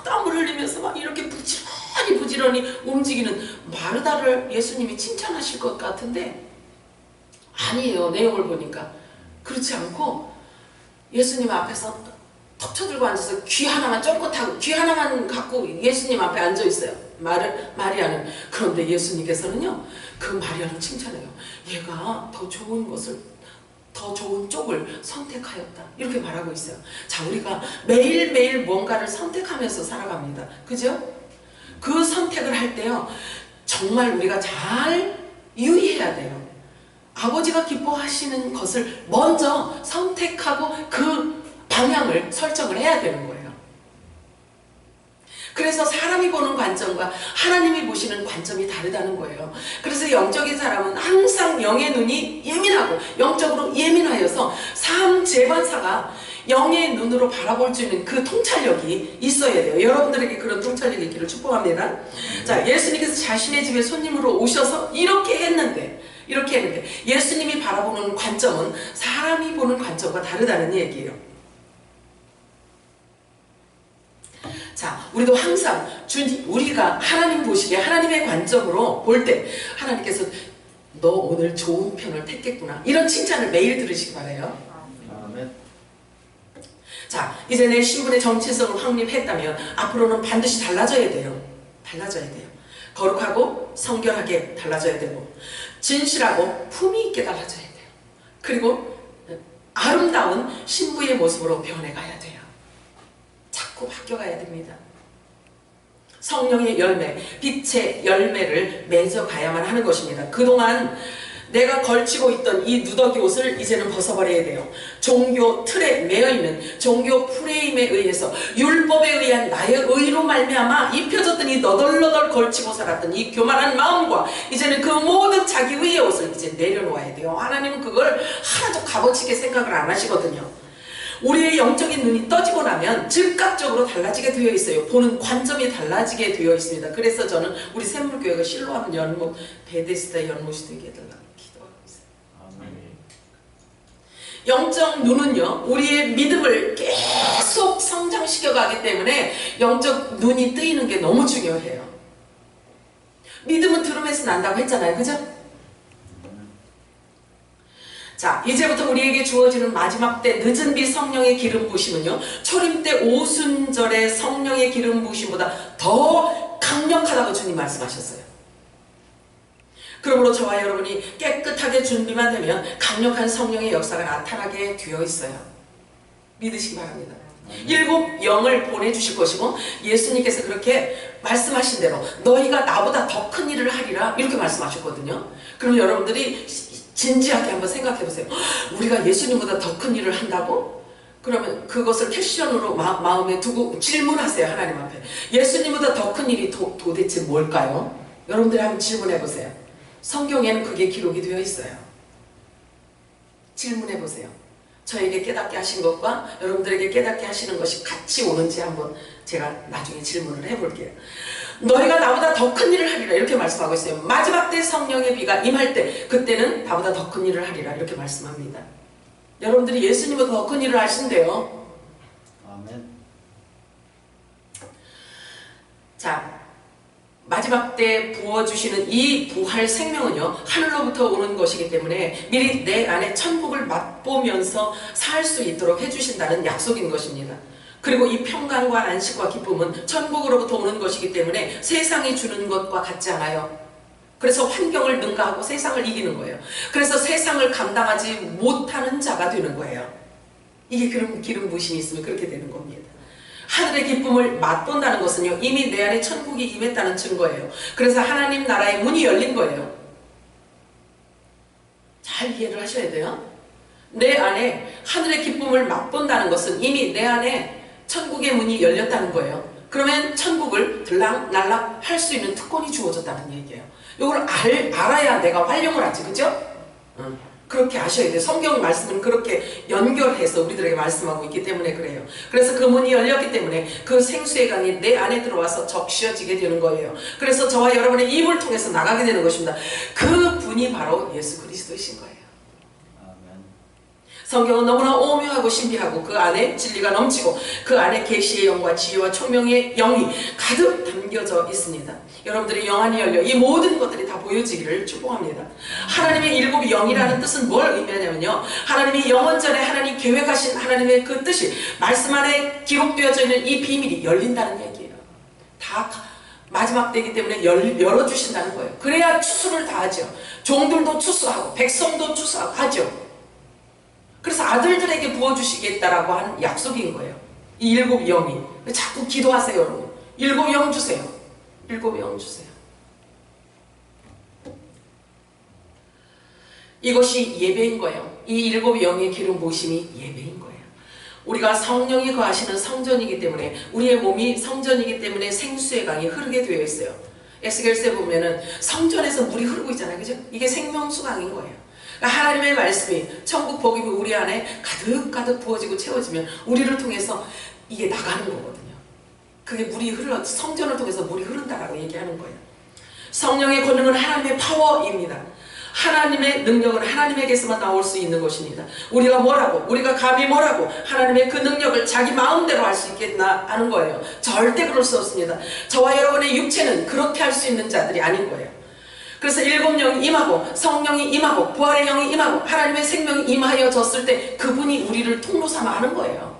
땀을 흘리면서 막 이렇게 부지런히 움직이는 마르다를 예수님이 칭찬하실 것 같은데 아니에요. 내용을 보니까 그렇지 않고 예수님 앞에서 턱 쳐들고 앉아서 귀 하나만 쫑긋하고 귀 하나만 갖고 예수님 앞에 앉아 있어요. 마리아는. 그런데 예수님께서는요, 그 마리아를 칭찬해요. 얘가 더 좋은 것을, 더 좋은 쪽을 선택하였다, 이렇게 말하고 있어요. 자, 우리가 매일매일 뭔가를 선택하면서 살아갑니다. 그죠? 그 선택을 할 때요, 정말 우리가 잘 유의해야 돼요. 아버지가 기뻐하시는 것을 먼저 선택하고 그 방향을 설정을 해야 되는 거예요. 그래서 사람이 보는 관점과 하나님이 보시는 관점이 다르다는 거예요. 그래서 영적인 사람은 항상 영의 눈이 예민하고 영적으로 예민하여서 삶 재반사가 영의 눈으로 바라볼 수 있는 그 통찰력이 있어야 돼요. 여러분들에게 그런 통찰력이 있기를 축복합니다. 자, 예수님께서 자신의 집에 손님으로 오셔서 이렇게 했는데 예수님이 바라보는 관점은 사람이 보는 관점과 다르다는 얘기예요. 자, 우리도 항상 우리가 하나님 보시기에 하나님의 관점으로 볼 때 하나님께서 너 오늘 좋은 편을 택했구나, 이런 칭찬을 매일 들으시기 바라요. 아멘. 자, 이제 내 신분의 정체성을 확립했다면 앞으로는 반드시 달라져야 돼요. 거룩하고 성결하게 달라져야 되고 진실하고 품위 있게 달라져야 돼요. 그리고 아름다운 신부의 모습으로 변해가야 돼요. 자꾸 바뀌어가야 됩니다. 성령의 열매, 빛의 열매를 맺어가야만 하는 것입니다. 그동안 내가 걸치고 있던 이 누더기 옷을 이제는 벗어버려야 돼요. 종교 틀에 매여있는 종교 프레임에 의해서 율법에 의한 나의 의로 말미암아 입혀졌던 이 너덜너덜 걸치고 살았던 이 교만한 마음과 이제는 그 모든 자기 의의 옷을 이제 내려놓아야 돼요. 하나님은 그걸 하나도 값어치게 생각을 안 하시거든요. 우리의 영적인 눈이 떠지고 나면 즉각적으로 달라지게 되어 있어요. 보는 관점이 달라지게 되어 있습니다. 그래서 저는 우리 샘물교회가 실로하는 연못, 베데스다 연못이 되게 해달라고 기도하고 있어요. 아멘. 영적 눈은요, 우리의 믿음을 계속 성장시켜 가기 때문에 영적 눈이 뜨이는 게 너무 중요해요. 믿음은 들음에서 난다고 했잖아요. 그죠? 자, 이제부터 우리에게 주어지는 마지막 때 늦은 비 성령의 기름 부으심은요, 초림 때 오순절의 성령의 기름 부으심보다 더 강력하다고 주님 말씀하셨어요. 그러므로 저와 여러분이 깨끗하게 준비만 되면 강력한 성령의 역사가 나타나게 되어 있어요. 믿으시기 바랍니다. 7 영을 보내주실 것이고, 예수님께서 그렇게 말씀하신 대로 너희가 나보다 더 큰 일을 하리라 이렇게 말씀하셨거든요. 그럼 여러분들이 진지하게 한번 생각해 보세요. 우리가 예수님보다 더 큰 일을 한다고? 그러면 그것을 퀘션으로 마음에 두고 질문하세요. 하나님 앞에. 예수님보다 더 큰 일이 도대체 뭘까요? 여러분들이 한번 질문해 보세요. 성경에는 그게 기록이 되어 있어요. 질문해 보세요. 저에게 깨닫게 하신 것과 여러분들에게 깨닫게 하시는 것이 같이 오는지 한번 제가 나중에 질문을 해볼게요. 너희가 나보다 더 큰 일을 하리라 이렇게 말씀하고 있어요. 마지막 때 성령의 비가 임할 때 그때는 나보다 더 큰 일을 하리라 이렇게 말씀합니다. 여러분들이 예수님보다 더 큰 일을 하신대요. 아멘. 자, 마지막 때 부어주시는 이 부활 생명은요, 하늘로부터 오는 것이기 때문에 미리 내 안에 천국을 맛보면서 살 수 있도록 해주신다는 약속인 것입니다. 그리고 이 평강과 안식과 기쁨은 천국으로부터 오는 것이기 때문에 세상이 주는 것과 같지 않아요. 그래서 환경을 능가하고 세상을 이기는 거예요. 그래서 세상을 감당하지 못하는 자가 되는 거예요. 이게 기름 부으심이 있으면 그렇게 되는 겁니다. 하늘의 기쁨을 맛본다는 것은요, 이미 내 안에 천국이 임했다는 증거예요. 그래서 하나님 나라의 문이 열린 거예요. 잘 이해를 하셔야 돼요. 내 안에 하늘의 기쁨을 맛본다는 것은 이미 내 안에 천국의 문이 열렸다는 거예요. 그러면 천국을 들락날락 할 수 있는 특권이 주어졌다는 얘기예요. 이걸 알아야 내가 활용을 하지, 그죠? 그렇게 아셔야 돼요. 성경 말씀은 그렇게 연결해서 우리들에게 말씀하고 있기 때문에 그래요. 그래서 그 문이 열렸기 때문에 그 생수의 강이 내 안에 들어와서 적셔지게 되는 거예요. 그래서 저와 여러분의 입을 통해서 나가게 되는 것입니다. 그 분이 바로 예수 그리스도이신 거예요. 성경은 너무나 오묘하고 신비하고 그 안에 진리가 넘치고 그 안에 계시의 영과 지혜와 총명의 영이 가득 담겨져 있습니다. 여러분들의 영안이 열려 이 모든 것들이 다 보여지기를 축복합니다. 하나님의 7 영이라는 뜻은 뭘 의미하냐면요, 하나님이 영원 전에 하나님 계획하신 하나님의 그 뜻이 말씀 안에 기록되어져 있는 이 비밀이 열린다는 얘기예요. 다 마지막 때이기 때문에 열어주신다는 거예요. 그래야 추수를 다 하죠. 종들도 추수하고 백성도 추수하고 하죠. 그래서 아들들에게 부어주시겠다라고 한 약속인 거예요. 이 7 영이. 자꾸 기도하세요, 여러분. 7 영 주세요. 7 영 주세요. 이것이 예배인 거예요. 이 7 영의 기름 부으심이 예배인 거예요. 우리가 성령이 거하시는 성전이기 때문에, 우리의 몸이 성전이기 때문에 생수의 강이 흐르게 되어 있어요. 에스겔서에 보면은 성전에서 물이 흐르고 있잖아요. 그죠? 이게 생명수 강인 거예요. 하나님의 말씀이, 천국 복음이 우리 안에 가득가득 부어지고 채워지면 우리를 통해서 이게 나가는 거거든요. 그게 물이 성전을 통해서 물이 흐른다라고 얘기하는 거예요. 성령의 권능은 하나님의 파워입니다. 하나님의 능력은 하나님에게서만 나올 수 있는 것입니다. 우리가 감히 뭐라고 하나님의 그 능력을 자기 마음대로 할 수 있겠나 하는 거예요. 절대 그럴 수 없습니다. 저와 여러분의 육체는 그렇게 할 수 있는 자들이 아닌 거예요. 그래서 7 영이 임하고 성령이 임하고 부활의 영이 임하고 하나님의 생명이 임하여졌을 때 그분이 우리를 통로 삼아 하는 거예요.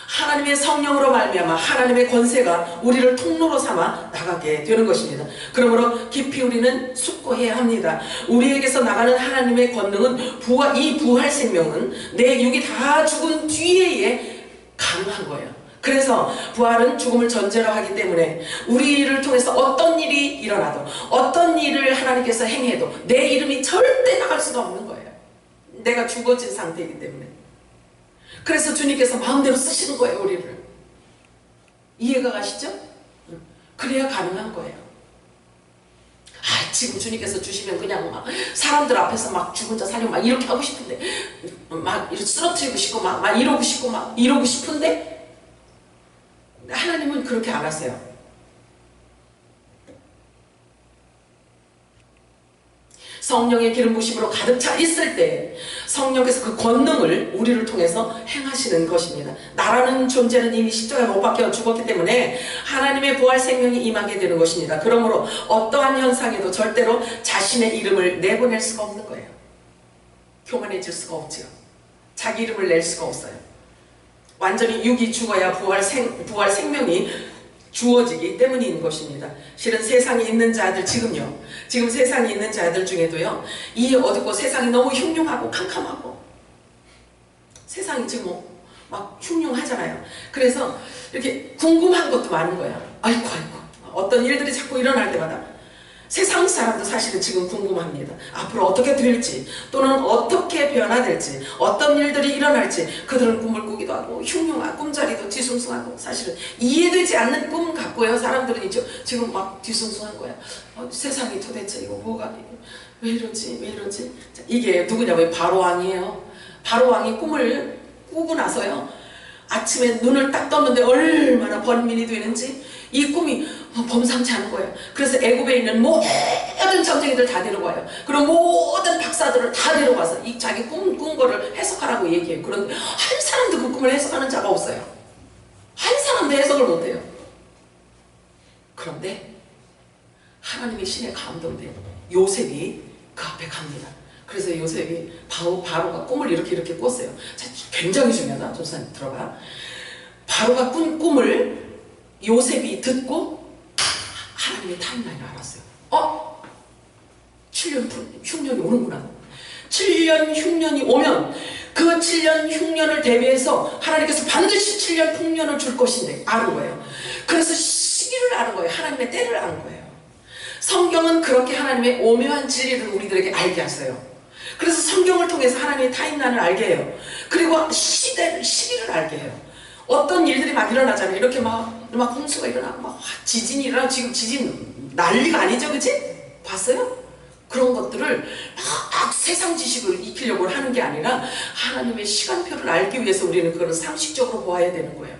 하나님의 성령으로 말미암아 하나님의 권세가 우리를 통로로 삼아 나가게 되는 것입니다. 그러므로 깊이 우리는 숙고해야 합니다. 우리에게서 나가는 하나님의 권능은 이 부활 생명은 내 육이 다 죽은 뒤에 가능한 거예요. 그래서 부활은 죽음을 전제로 하기 때문에 우리를 통해서 어떤 일이 일어나도 어떤 일을 하나님께서 행해도 내 이름이 절대 나갈 수가 없는 거예요. 내가 죽어진 상태이기 때문에. 그래서 주님께서 마음대로 쓰시는 거예요, 우리를. 이해가 가시죠? 그래야 가능한 거예요. 지금 주님께서 주시면 그냥 막 사람들 앞에서 막 죽은 자 살려 막 이렇게 하고 싶은데, 막 이렇게 쓰러뜨리고 싶고 막 이러고 싶고 막 이러고 싶은데, 하나님은 그렇게 안 하세요. 성령의 기름 부심으로 가득 차 있을 때 성령께서 그 권능을 우리를 통해서 행하시는 것입니다. 나라는 존재는 이미 십자가에 못 박혀 죽었기 때문에 하나님의 부활 생명이 임하게 되는 것입니다. 그러므로 어떠한 현상에도 절대로 자신의 이름을 내보낼 수가 없는 거예요. 교만해질 수가 없지요. 자기 이름을 낼 수가 없어요. 완전히 육이 죽어야 부활 생명이 주어지기 때문인 것입니다. 실은 세상에 있는 자들, 지금 세상에 있는 자들 중에도요, 이 어둡고 세상이 너무 흉흉하고 캄캄하고, 세상이 지금 막 흉흉하잖아요. 그래서 이렇게 궁금한 것도 많은 거야. 아이고 어떤 일들이 자꾸 일어날 때마다 세상 사람도 사실은 지금 궁금합니다. 앞으로 어떻게 될지, 또는 어떻게 변화될지, 어떤 일들이 일어날지. 그들은 꿈을 꾸기도 하고 흉흉한 꿈자리도 뒤숭숭하고, 사실은 이해되지 않는 꿈 갖고요, 사람들은 지금 막 뒤숭숭한 거야. 세상이 도대체 이거 뭐가, 왜 이러지? 자, 이게 누구냐면 바로왕이에요. 바로왕이 꿈을 꾸고 나서요, 아침에 눈을 딱 떴는데 얼마나 번민이 되는지 이 꿈이 범상치 않은 거예요. 그래서 애굽에 있는 모든 점쟁이들 다 데려와요. 그리고 모든 박사들을 다 데려와서 이 자기 꾼 거를 해석하라고 얘기해요. 그런데 한 사람도 그 꿈을 해석하는 자가 없어요. 한 사람도 해석을 못해요. 그런데 하나님의 신에 감동된 요셉이 그 앞에 갑니다. 그래서 요셉이 바로가 꿈을 이렇게 꿨어요. 자, 굉장히 중요하다. 조사님 들어봐. 바로가 꾼 꿈을 요셉이 듣고 하나님의 타임라인을 알았어요. 7년 흉년이 오는구나. 7년 흉년이 오면 그 7년 흉년을 대비해서 하나님께서 반드시 7년 흉년을 줄 것인데 아는 거예요. 그래서 시기를 아는 거예요. 하나님의 때를 아는 거예요. 성경은 그렇게 하나님의 오묘한 진리를 우리들에게 알게 하세요. 그래서 성경을 통해서 하나님의 타임라인을 알게 해요. 그리고 시기를 알게 해요. 어떤 일들이 막 일어나잖아요. 이렇게 막 홍수가 일어나고 막 지진이 일어나고, 지금 지진 난리가 아니죠, 그치? 봤어요? 그런 것들을 막 세상 지식을 익히려고 하는 게 아니라 하나님의 시간표를 알기 위해서 우리는 그걸 상식적으로 보아야 되는 거예요.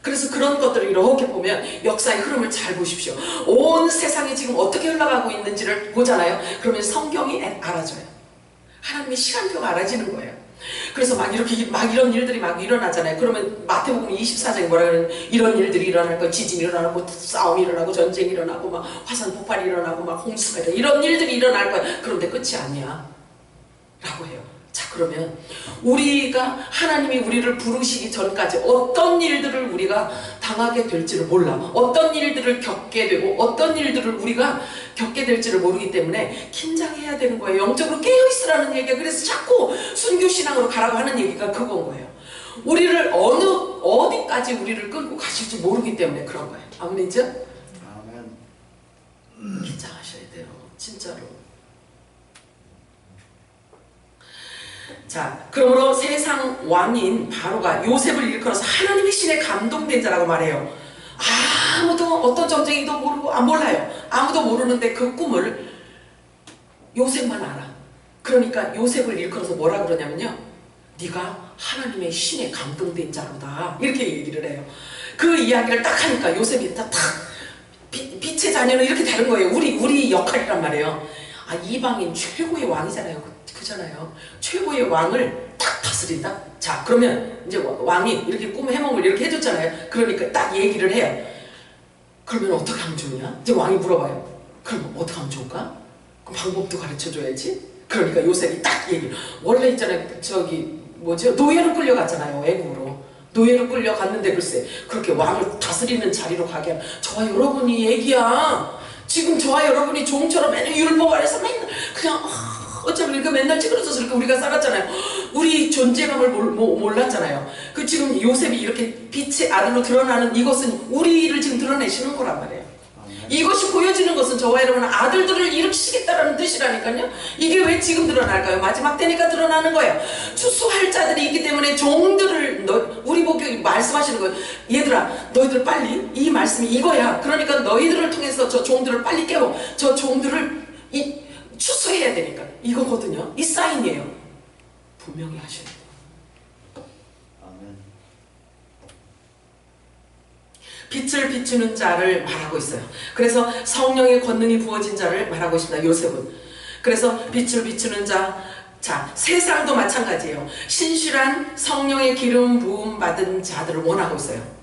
그래서 그런 것들을 이렇게 보면 역사의 흐름을 잘 보십시오. 온 세상이 지금 어떻게 흘러가고 있는지를 보잖아요. 그러면 성경이 알아줘요. 하나님의 시간표가 알아지는 거예요. 그래서 막 이런 일들이 막 일어나잖아요. 그러면 마태복음 24장에 뭐라 그러면 이런 일들이 일어날 거예요. 지진이 일어나고 싸움이 일어나고 전쟁이 일어나고 막 화산 폭발이 일어나고 막 홍수가 일어나고 이런 일들이 일어날 거야. 그런데 끝이 아니야 라고 해요. 자, 그러면 우리가 하나님이 우리를 부르시기 전까지 어떤 일들을 우리가 당하게 될지를 몰라. 어떤 일들을 겪게 되고 어떤 일들을 우리가 겪게 될지를 모르기 때문에 긴장해야 되는 거예요. 영적으로 깨어있으라는 얘기야. 그래서 자꾸 순교신앙으로 가라고 하는 얘기가 그건 거예요. 우리를 어디까지 우리를 끌고 가실지 모르기 때문에 그런 거예요. 아멘이죠? 아멘. 긴장하셔야 돼요. 진짜로. 자, 그러므로 세상 왕인 바로가 요셉을 일컬어서 하나님의 신에 감동된 자라고 말해요. 아무도 어떤 점쟁이도 모르고 몰라요. 아무도 모르는데 그 꿈을 요셉만 알아. 그러니까 요셉을 일컬어서 뭐라 그러냐면요, 네가 하나님의 신에 감동된 자로다, 이렇게 얘기를 해요. 그 이야기를 딱 하니까 요셉이 딱 빛의 자녀는 이렇게 다른 거예요. 우리 역할이란 말이에요. 이방인 최고의 왕이잖아요. 그잖아요. 최고의 왕을 딱 다스린다. 자, 그러면 이제 왕이 이렇게 꿈 해몽을 이렇게 해줬잖아요. 그러니까 딱 얘기를 해요. 그러면 어떻게 하면 좋냐? 이제 왕이 물어봐요. 그럼 어떻게 하면 좋을까? 그럼 방법도 가르쳐줘야지. 그러니까 요셉이 딱 얘기. 원래 있잖아요. 노예로 끌려갔잖아요. 애국으로. 노예로 끌려갔는데 글쎄 그렇게 왕을 다스리는 자리로 가게 하면 저와 여러분이 얘기야. 지금 저와 여러분이 종처럼 맨날 율법 아래서 맨날 그냥 어차피 이렇게 맨날 찌그러져서 이렇게 우리가 살았잖아요. 우리 존재감을 몰랐잖아요. 그 지금 요셉이 이렇게 빛의 아들로 드러나는 이것은 우리를 지금 드러내시는 거란 말이에요. 이것이 보여지는 것은 저와 여러분은 아들들을 일으키시겠다라는 뜻이라니까요. 이게 왜 지금 드러날까요? 마지막 때니까 드러나는 거예요. 추수할 자들이 있기 때문에 종들을 우리 보기 말씀하시는 거예요. 얘들아, 너희들 빨리 이 말씀이 이거야. 그러니까 너희들을 통해서 저 종들을 빨리 깨워. 저 종들을 추수해야 되니까 이거거든요. 이 사인이에요. 분명히 하셔야 돼요. 아멘. 빛을 비추는 자를 말하고 있어요. 그래서 성령의 권능이 부어진 자를 말하고 있습니다. 요셉은. 그래서 빛을 비추는 자, 세상도 마찬가지예요. 신실한 성령의 기름 부음 받은 자들을 원하고 있어요.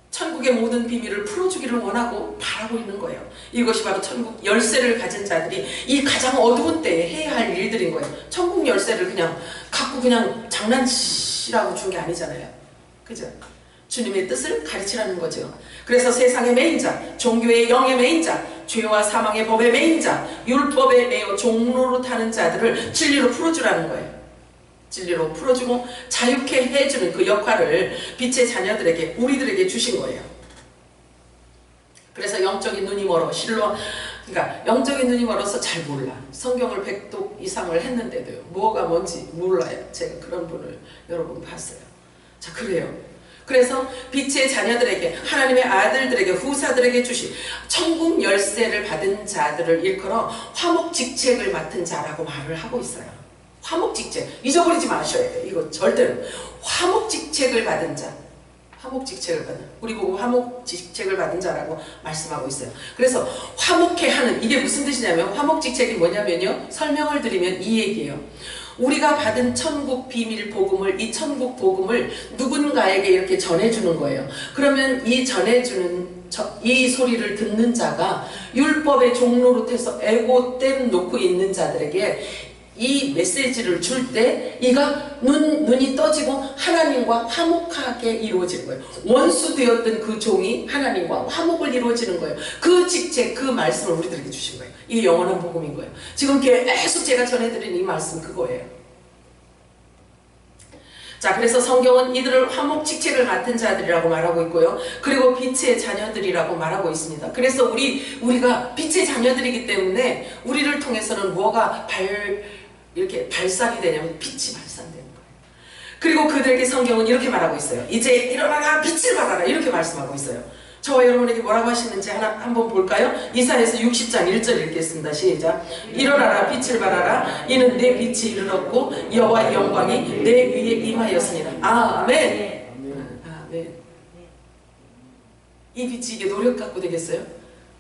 천국의 모든 비밀을 풀어주기를 원하고 바라고 있는 거예요. 이것이 바로 천국 열쇠를 가진 자들이 이 가장 어두운 때에 해야 할 일들인 거예요. 천국 열쇠를 그냥 갖고 그냥 장난치라고 준 게 아니잖아요. 그죠? 주님의 뜻을 가르치라는 거죠. 그래서 세상의 매인자, 종교의 영의 매인자, 죄와 사망의 법의 매인자, 율법에 매여 종로로 타는 자들을 진리로 풀어주라는 거예요. 진리로 풀어주고 자유케 해주는 그 역할을 빛의 자녀들에게, 우리들에게 주신 거예요. 그래서 영적인 눈이 멀어 그러니까 영적인 눈이 멀어서 잘 몰라. 성경을 100독 이상을 했는데도요, 뭐가 뭔지 몰라요. 제가 그런 분을 여러분 봤어요. 자, 그래요. 그래서 빛의 자녀들에게, 하나님의 아들들에게, 후사들에게 주신 천국 열쇠를 받은 자들을 일컬어 화목직책을 맡은 자라고 말을 하고 있어요. 화목직책, 잊어버리지 마셔야 돼요. 이거 절대로. 화목직책을 받은 자, 화목직책을 받은, 우리 보고 화목직책을 받은 자라고 말씀하고 있어요. 그래서 화목해 하는, 이게 무슨 뜻이냐면, 화목직책이 뭐냐면요, 설명을 드리면 이 얘기예요. 우리가 받은 천국 비밀 복음을, 이 천국 복음을 누군가에게 이렇게 전해주는 거예요. 그러면 이 전해주는 이 소리를 듣는 자가 율법의 종로릇해서 애고댐 놓고 있는 자들에게 이 메시지를 줄 때 이가 눈이 떠지고 하나님과 화목하게 이루어지는 거예요. 원수 되었던 그 종이 하나님과 화목을 이루어지는 거예요. 그 직책, 그 말씀을 우리들에게 주신 거예요. 이게 영원한 복음인 거예요. 지금 계속 제가 전해드린 이 말씀 그거예요. 자, 그래서 성경은 이들을 화목직책을 맡은 자들이라고 말하고 있고요. 그리고 빛의 자녀들이라고 말하고 있습니다. 그래서 우리가 빛의 자녀들이기 때문에 우리를 통해서는 뭐가 이렇게 발산이 되냐면 빛이 발산되는 거예요. 그리고 그들에게 성경은 이렇게 말하고 있어요. 이제 일어나라, 빛을 발하라, 이렇게 말씀하고 있어요. 저와 여러분에게 뭐라고 하시는지 한번 볼까요? 이사야서 60장 1절 읽겠습니다. 시작. 일어나라, 빛을 발하라. 이는 내 빛이 이르렀고 여호와의 영광이 내 위에 임하였으니라. 아멘. 아멘. 이 빛이 이게 노력 갖고 되겠어요?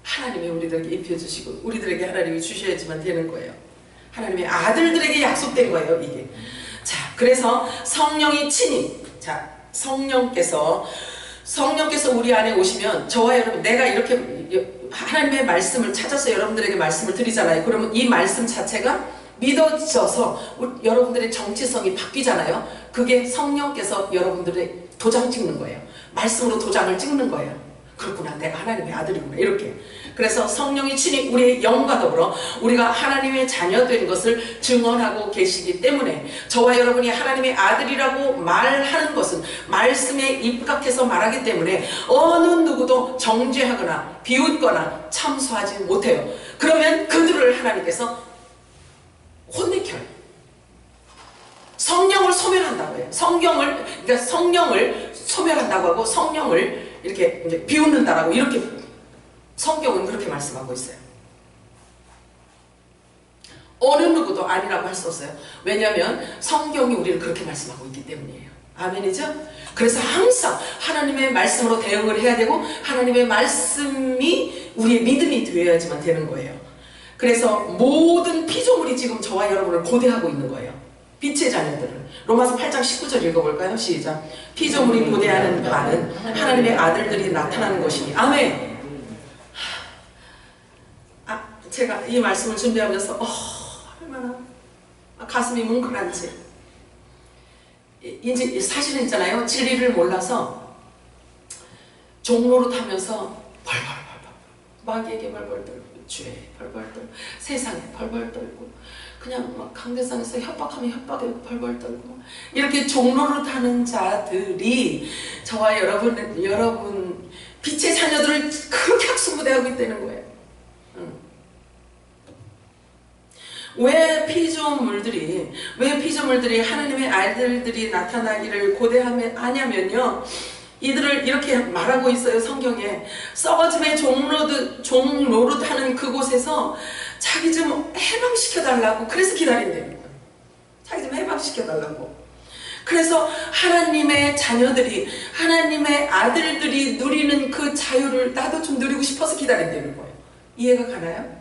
하나님이 우리들에게 입혀주시고 우리들에게 하나님이 주셔야지만 되는 거예요. 하나님의 아들들에게 약속된 거예요, 이게. 자, 그래서 성령이 친히, 자, 성령께서 우리 안에 오시면, 저와 여러분, 내가 이렇게 하나님의 말씀을 찾아서 여러분들에게 말씀을 드리잖아요. 그러면 이 말씀 자체가 믿어져서 여러분들의 정체성이 바뀌잖아요. 그게 성령께서 여러분들의 도장 찍는 거예요. 말씀으로 도장을 찍는 거예요. 그렇구나, 내가 하나님의 아들이구나, 이렇게. 그래서 성령이 친히 우리의 영과 더불어 우리가 하나님의 자녀된 것을 증언하고 계시기 때문에 저와 여러분이 하나님의 아들이라고 말하는 것은 말씀에 입각해서 말하기 때문에 어느 누구도 정죄하거나 비웃거나 참소하지 못해요. 그러면 그들을 하나님께서 혼내켜요. 성령을 소멸한다고 해요. 그러니까 성령을 소멸한다고 하고 성령을 이렇게 이제 비웃는다라고, 이렇게 성경은 그렇게 말씀하고 있어요. 어느 누구도 아니라고 할 수 없어요. 왜냐하면 성경이 우리를 그렇게 말씀하고 있기 때문이에요. 아멘이죠? 그래서 항상 하나님의 말씀으로 대응을 해야 되고 하나님의 말씀이 우리의 믿음이 되어야지만 되는 거예요. 그래서 모든 피조물이 지금 저와 여러분을 고대하고 있는 거예요. 빛의 자녀들을. 로마서 8장 19절 읽어볼까요? 시작. 피조물이 고대하는 바는 하나님의 아들들이 나타나는 것이니. 아멘. 제가 이 말씀을 준비하면서 얼마나 가슴이 뭉클한지. 이제 사실은 있잖아요. 진리를 몰라서 종로로 타면서 벌벌 마귀에게 벌벌 떨고 죄에 벌벌 떨고 세상에 벌벌 떨고 그냥 막 강대상에서 협박하면 협박에 벌벌 떨고 이렇게 종로로 타는 자들이 저와 여러분 빛의 자녀들을 그렇게 학수부대하고 있다는 거예요. 왜 피조물들이 하나님의 아들들이 나타나기를 고대하냐면요, 이들을 이렇게 말하고 있어요. 성경에 썩어짐의 종로릇 하는 그곳에서 자기 좀 해방시켜달라고, 그래서 기다린다는 거예요. 자기 좀 해방시켜달라고. 그래서 하나님의 자녀들이, 하나님의 아들들이 누리는 그 자유를 나도 좀 누리고 싶어서 기다린다는 거예요. 이해가 가나요?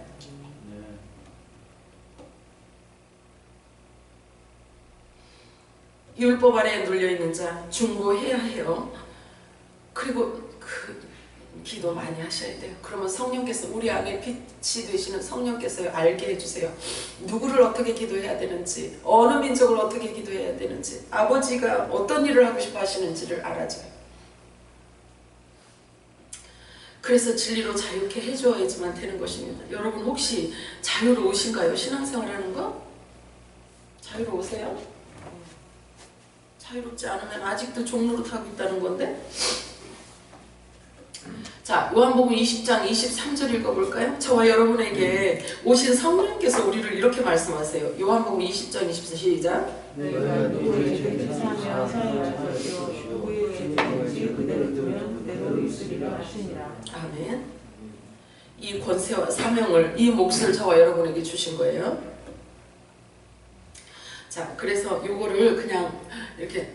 율법 아래에 눌려있는 자 중보해야 해요. 그리고 기도 많이 하셔야 돼요. 그러면 성령께서, 우리 안에 빛이 되시는 성령께서 알게 해주세요. 누구를 어떻게 기도해야 되는지, 어느 민족을 어떻게 기도해야 되는지, 아버지가 어떤 일을 하고 싶어 하시는지를 알아줘요. 그래서 진리로 자유케 해줘야지만 되는 것입니다. 여러분 혹시 자유로우신가요? 신앙생활 하는 거? 자유로우세요? 자유롭지 않으면 아직도 종로로 타고 있다는 건데? 자, 요한복음 20장 23절 읽어볼까요? 저와 여러분에게 오신 성령께서 우리를 이렇게 말씀하세요. 요한복음 20장 24절 시작. 내가 누구의 죄를 사하며 사하여 것이요 누구의 죄든지 그대로 두면 그대로 있으리라 하시니라. 아멘. 이 권세와 사명을, 이 몫을 저와 여러분에게 주신 거예요. 자, 그래서 요거를 그냥 이렇게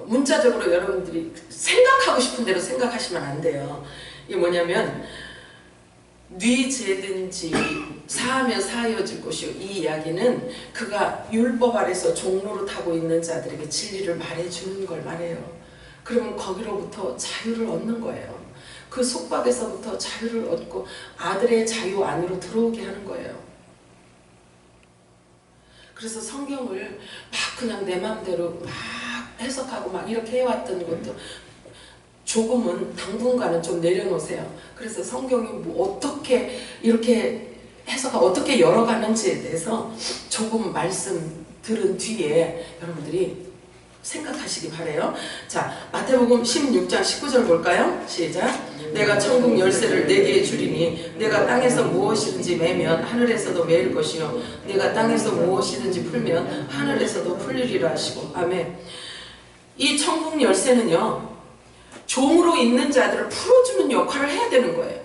문자적으로 여러분들이 생각하고 싶은 대로 생각하시면 안 돼요. 이게 뭐냐면 네 죄든지 사하며 사하여질 것이요, 이 이야기는 그가 율법 아래서 종로로 타고 있는 자들에게 진리를 말해주는 걸 말해요. 그러면 거기로부터 자유를 얻는 거예요. 그 속박에서부터 자유를 얻고 아들의 자유 안으로 들어오게 하는 거예요. 그래서 성경을 막 그냥 내 마음대로 막 해석하고 막 이렇게 해왔던 것도 조금은 당분간은 좀 내려놓으세요. 그래서 성경이 뭐 어떻게 이렇게 해석하고 어떻게 열어가는지에 대해서 조금 말씀 들은 뒤에 여러분들이 생각하시기 바래요. 자, 마태복음 16장 19절 볼까요? 시작. 내가 천국 열쇠를 네게 주리니 내가 땅에서 무엇이든지 매면 하늘에서도 매일 것이요 내가 땅에서 무엇이든지 풀면 하늘에서도 풀리리라 하시고. 아멘. 이 천국 열쇠는요, 종으로 있는 자들을 풀어주는 역할을 해야 되는 거예요.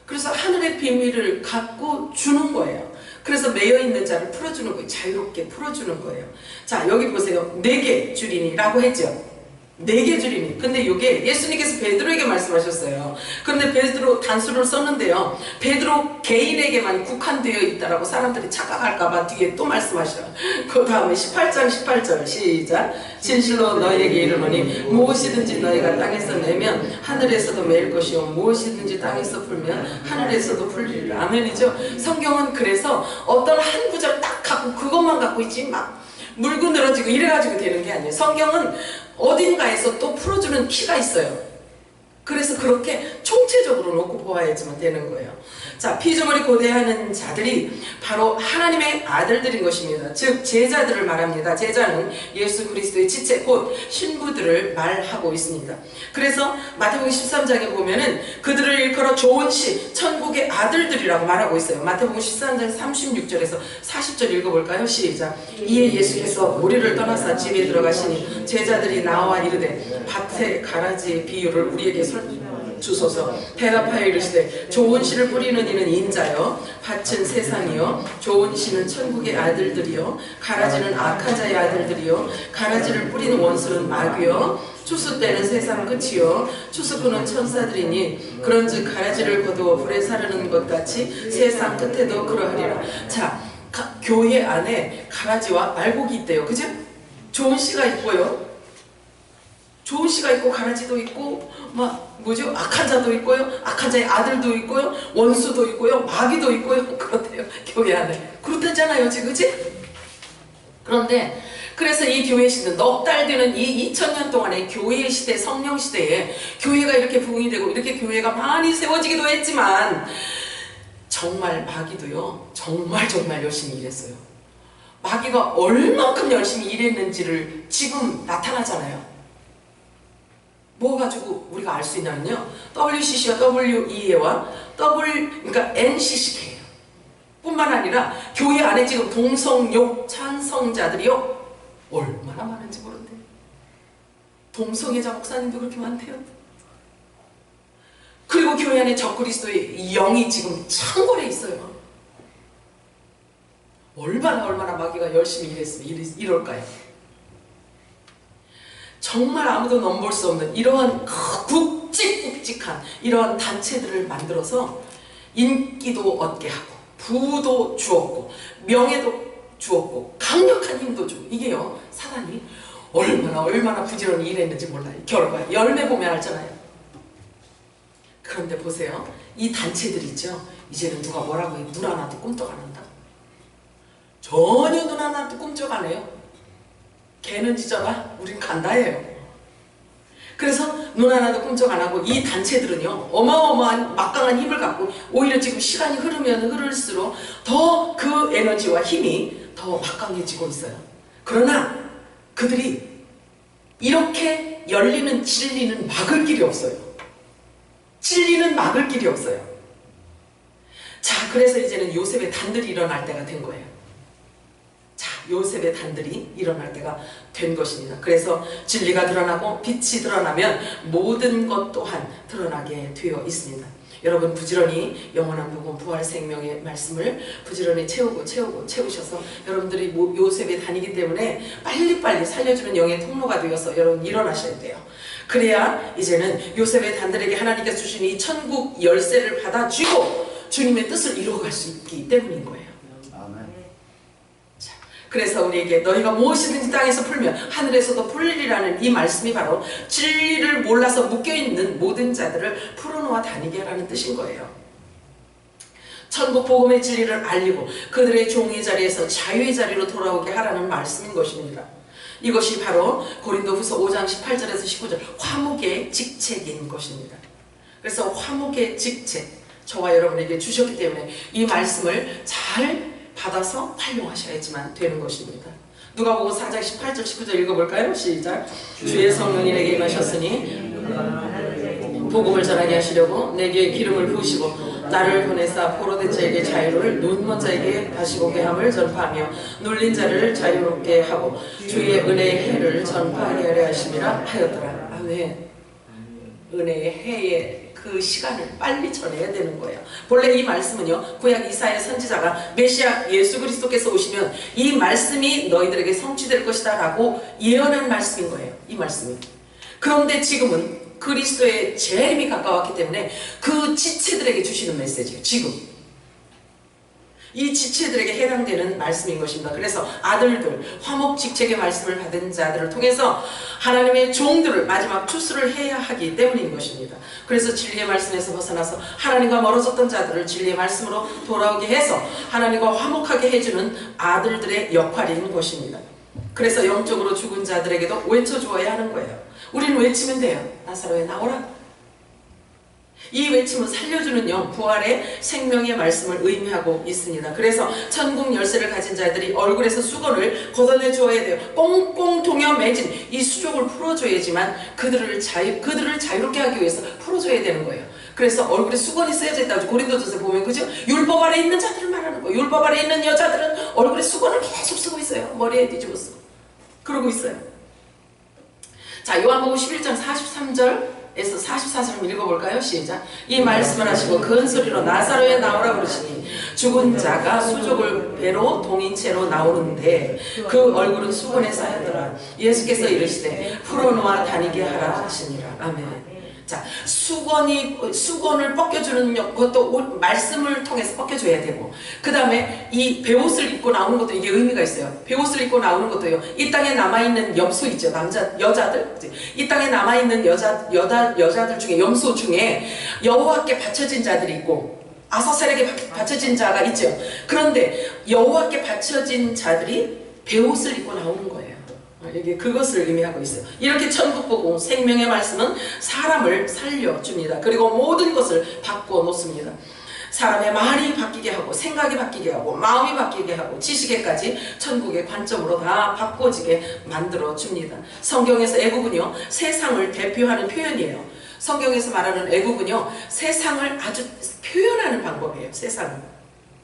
그래서 하늘의 비밀을 갖고 주는 거예요. 그래서 매여있는 자를 풀어주는 거예요. 자유롭게 풀어주는 거예요. 자, 여기 보세요. 네게 주리니 라고 했죠. 네게 주리니. 근데 이게 예수님께서 베드로에게 말씀하셨어요. 그런데 베드로 단수를 썼는데요, 베드로 개인에게만 국한되어 있다라고 사람들이 착각할까봐 뒤에 또 말씀하셔요. 그 다음에 18장 18절 시작. 진실로 너희에게 이르노니 무엇이든지 너희가 땅에서 내면 하늘에서도 매일 것이요 무엇이든지 땅에서 풀면 하늘에서도 풀리리라. 아멘이죠. 성경은 그래서 어떤 한 구절 딱 갖고 그것만 갖고 있지 막 물고 늘어지고 이래가지고 되는 게 아니에요. 성경은 어딘가에서 또 풀어주는 키가 있어요. 그래서 그렇게 총체적으로 놓고 보아야지만 되는 거예요. 자, 피조물이 고대하는 자들이 바로 하나님의 아들들인 것입니다. 즉 제자들을 말합니다. 제자는 예수 그리스도의 지체 곧 신부들을 말하고 있습니다. 그래서 마태복음 13장에 보면은 그들을 일컬어 좋은 시 천국의 아들들이라고 말하고 있어요. 마태복음 13장 36절에서 40절 읽어볼까요? 시작. 이에 예수께서 우리를 떠나사 집에 들어가시니 제자들이 나와 이르되 밭의 가라지의 비유를 우리에게 주소서. 대답하여 이르시되 좋은 씨를 뿌리는 이는 인자요 밭은 세상이요 좋은 씨는 천국의 아들들이요 가라지는 악한 자의 아들들이요 가라지를 뿌리는 원수는 마귀요 추수 때는 세상 끝이요 추수꾼은 천사들이니 그런즉 가라지를 거두어 불에 사르는 것 같이 세상 끝에도 그러하리라. 자, 교회 안에 가라지와 말곡이 있대요. 그죠? 좋은 씨가 있고요, 좋은 씨가 있고 가라지도 있고 막 뭐죠? 악한 자도 있고요, 악한 자의 아들도 있고요, 원수도 있고요, 마귀도 있고요. 그렇대요. 교회 안에 그렇다잖아요 지금. 그치? 그런데 그래서 이 교회 시대 넉 달 되는 이 2000년 동안의 교회 시대, 성령 시대에 교회가 이렇게 부흥이 되고 이렇게 교회가 많이 세워지기도 했지만 정말 마귀도요 정말 열심히 일했어요. 마귀가 얼만큼 열심히 일했는지를 지금 나타나잖아요. 뭐 가지고 우리가 알 수 있냐면요, WCC와 WEA와 그러니까 NCCK예요. 뿐만 아니라 교회 안에 지금 동성욕 찬성자들이요 얼마나 많은지 모른대. 동성애자 목사님도 그렇게 많대요. 그리고 교회 안에 적그리스도의 영이 지금 창궐해 있어요. 얼마나 마귀가 열심히 일했으면 이럴까요? 정말 아무도 넘볼 수 없는 이러한 굵직굵직한 이러한 단체들을 만들어서 인기도 얻게 하고 부도 주었고 명예도 주었고 강력한 힘도 줘. 이게요, 사단이 얼마나 부지런히 일했는지 몰라요. 결과 열매 보면 알잖아요. 그런데 보세요, 이 단체들 있죠. 이제는 누가 뭐라고 해, 눈 하나도 꿈쩍 안 한다. 전혀 눈 하나도 꿈쩍 안 해요. 걔는 짖어라, 우린 간다예요. 그래서 눈 하나도 꿈쩍 안 하고, 이 단체들은요 어마어마한 막강한 힘을 갖고, 오히려 지금 시간이 흐르면 흐를수록 더 그 에너지와 힘이 더 막강해지고 있어요. 그러나 그들이 이렇게 열리는 진리는 막을 길이 없어요. 진리는 막을 길이 없어요. 자, 그래서 이제는 요셉의 단들이 일어날 때가 된 거예요. 자, 요셉의 단들이 일어날 때가 된 것입니다. 그래서 진리가 드러나고 빛이 드러나면 모든 것 또한 드러나게 되어 있습니다. 여러분, 부지런히 영원한 복음 부활 생명의 말씀을 부지런히 채우셔서 여러분들이 요셉의 단이기 때문에 빨리빨리 살려주는 영의 통로가 되어서 여러분 일어나셔야 돼요. 그래야 이제는 요셉의 단들에게 하나님께서 주신 이 천국 열쇠를 받아쥐고 주님의 뜻을 이루어갈 수 있기 때문인 거예요. 그래서 우리에게 너희가 무엇이든지 땅에서 풀면 하늘에서도 풀리리라는 이 말씀이 바로 진리를 몰라서 묶여있는 모든 자들을 풀어놓아 다니게 하라는 뜻인 거예요. 천국 복음의 진리를 알리고 그들의 종의 자리에서 자유의 자리로 돌아오게 하라는 말씀인 것입니다. 이것이 바로 고린도후서 5장 18절에서 19절 화목의 직책인 것입니다. 그래서 화목의 직책, 저와 여러분에게 주셨기 때문에 이 말씀을 잘 받아서 활용하셔야지만 되는 것입니다. 누가복음 4장 18절 19절 읽어볼까요? 시작. 주의 성령이 내게 임하셨으니 복음을 전하게 하시려고 내게 기름을 부으시고 나를 보내사 포로된 자에게 자유를, 눈먼 자에게 다시 보게 함을 전파하며 눌린 자를 자유롭게 하고 주의 은혜의 해를 전파하게 하려 하심이라 하였더라. 아멘. 은혜의 해에 그 시간을 빨리 전해야 되는 거예요. 본래 이 말씀은요, 구약 이사야 선지자가 메시아 예수 그리스도께서 오시면 이 말씀이 너희들에게 성취될 것이다 라고 예언한 말씀인 거예요. 이 말씀이. 그런데 지금은 그리스도의 재림이 가까웠기 때문에 그 지체들에게 주시는 메시지예요. 지금 이 지체들에게 해당되는 말씀인 것입니다. 그래서 아들들, 화목직책의 말씀을 받은 자들을 통해서 하나님의 종들을 마지막 추수를 해야 하기 때문인 것입니다. 그래서 진리의 말씀에서 벗어나서 하나님과 멀어졌던 자들을 진리의 말씀으로 돌아오게 해서 하나님과 화목하게 해주는 아들들의 역할인 것입니다. 그래서 영적으로 죽은 자들에게도 외쳐주어야 하는 거예요. 우리는 외치면 돼요. 나사로야 나오라. 이 외침은 살려주는 영, 부활의 생명의 말씀을 의미하고 있습니다. 그래서 천국 열쇠를 가진 자들이 얼굴에서 수건을 걷어내 주어야 돼요. 꽁꽁 동여 매진 이 수족을 풀어줘야지만 그들을 자유롭게 하기 위해서 풀어줘야 되는 거예요. 그래서 얼굴에 수건이 쓰여져 있다고 고린도전서 보면, 그죠? 율법 아래 있는 자들을 말하는 거예요. 율법 아래 있는 여자들은 얼굴에 수건을 계속 쓰고 있어요. 머리에 뒤집어 쓰고 그러고 있어요. 자, 요한복음 11장 43절 에서 44절 읽어볼까요? 시작. 이 말씀을 하시고 큰 소리로 나사로에 나오라 그러시니 죽은 자가 수족을 배로 동인채로 나오는데 그 얼굴은 수건에 쌓였더라. 예수께서 이르시되 풀어놓아 다니게 하라 하시니라. 아멘. 자, 수건을 벗겨주는 것도 마씀을 통해서 벗겨줘야 되고, 그 다음에 이 베옷을 입고 나오는 것도 이게 의미가 있어요. 베옷을 입고 나오는 것도요, 이 땅에 남아있는 염소 있죠. 여자들. 이 땅에 남아있는 여자들 중에, 염소 중에 여호와께 바쳐진 자들이 있고, 아사셀에게 바쳐진 자가 있죠. 그런데 여호와께 바쳐진 자들이 베옷을 입고 나오는 거예요. 이게 그것을 의미하고 있어요. 이렇게 천국 복음 생명의 말씀은 사람을 살려줍니다. 그리고 모든 것을 바꿔 놓습니다. 사람의 말이 바뀌게 하고 생각이 바뀌게 하고 마음이 바뀌게 하고 지식에까지 천국의 관점으로 다 바꿔지게 만들어 줍니다. 성경에서 애국은요, 세상을 대표하는 표현이에요. 성경에서 말하는 애국은요, 세상을 아주 표현하는 방법이에요. 세상을.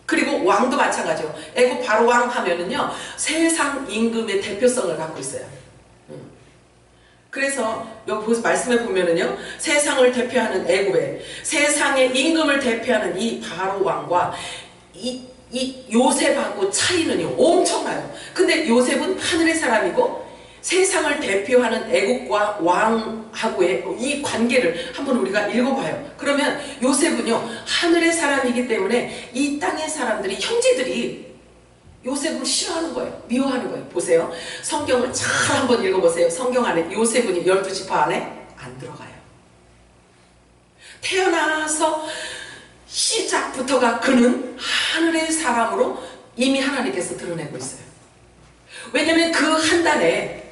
그리고 왕도 마찬가지요. 애국 바로 왕 하면은요, 세상 임금의 대표성을 갖고 있어요. 그래서 여기 말씀에 보면은요, 세상을 대표하는 애국의 세상의 임금을 대표하는 이 바로 왕과 이 요셉하고 차이는요 엄청나요. 근데 요셉은 하늘의 사람이고 세상을 대표하는 애국과 왕하고의 이 관계를 한번 우리가 읽어봐요. 그러면 요셉은요, 하늘의 사람이기 때문에 이 땅의 사람들이, 형제들이 요셉을 싫어하는 거예요. 미워하는 거예요. 보세요. 성경을 잘 한번 읽어보세요. 성경 안에 요셉은 12지파 안에 안 들어가요. 태어나서 시작부터가 그는 하늘의 사람으로 이미 하나님께서 드러내고 있어요. 왜냐하면 그 한 달에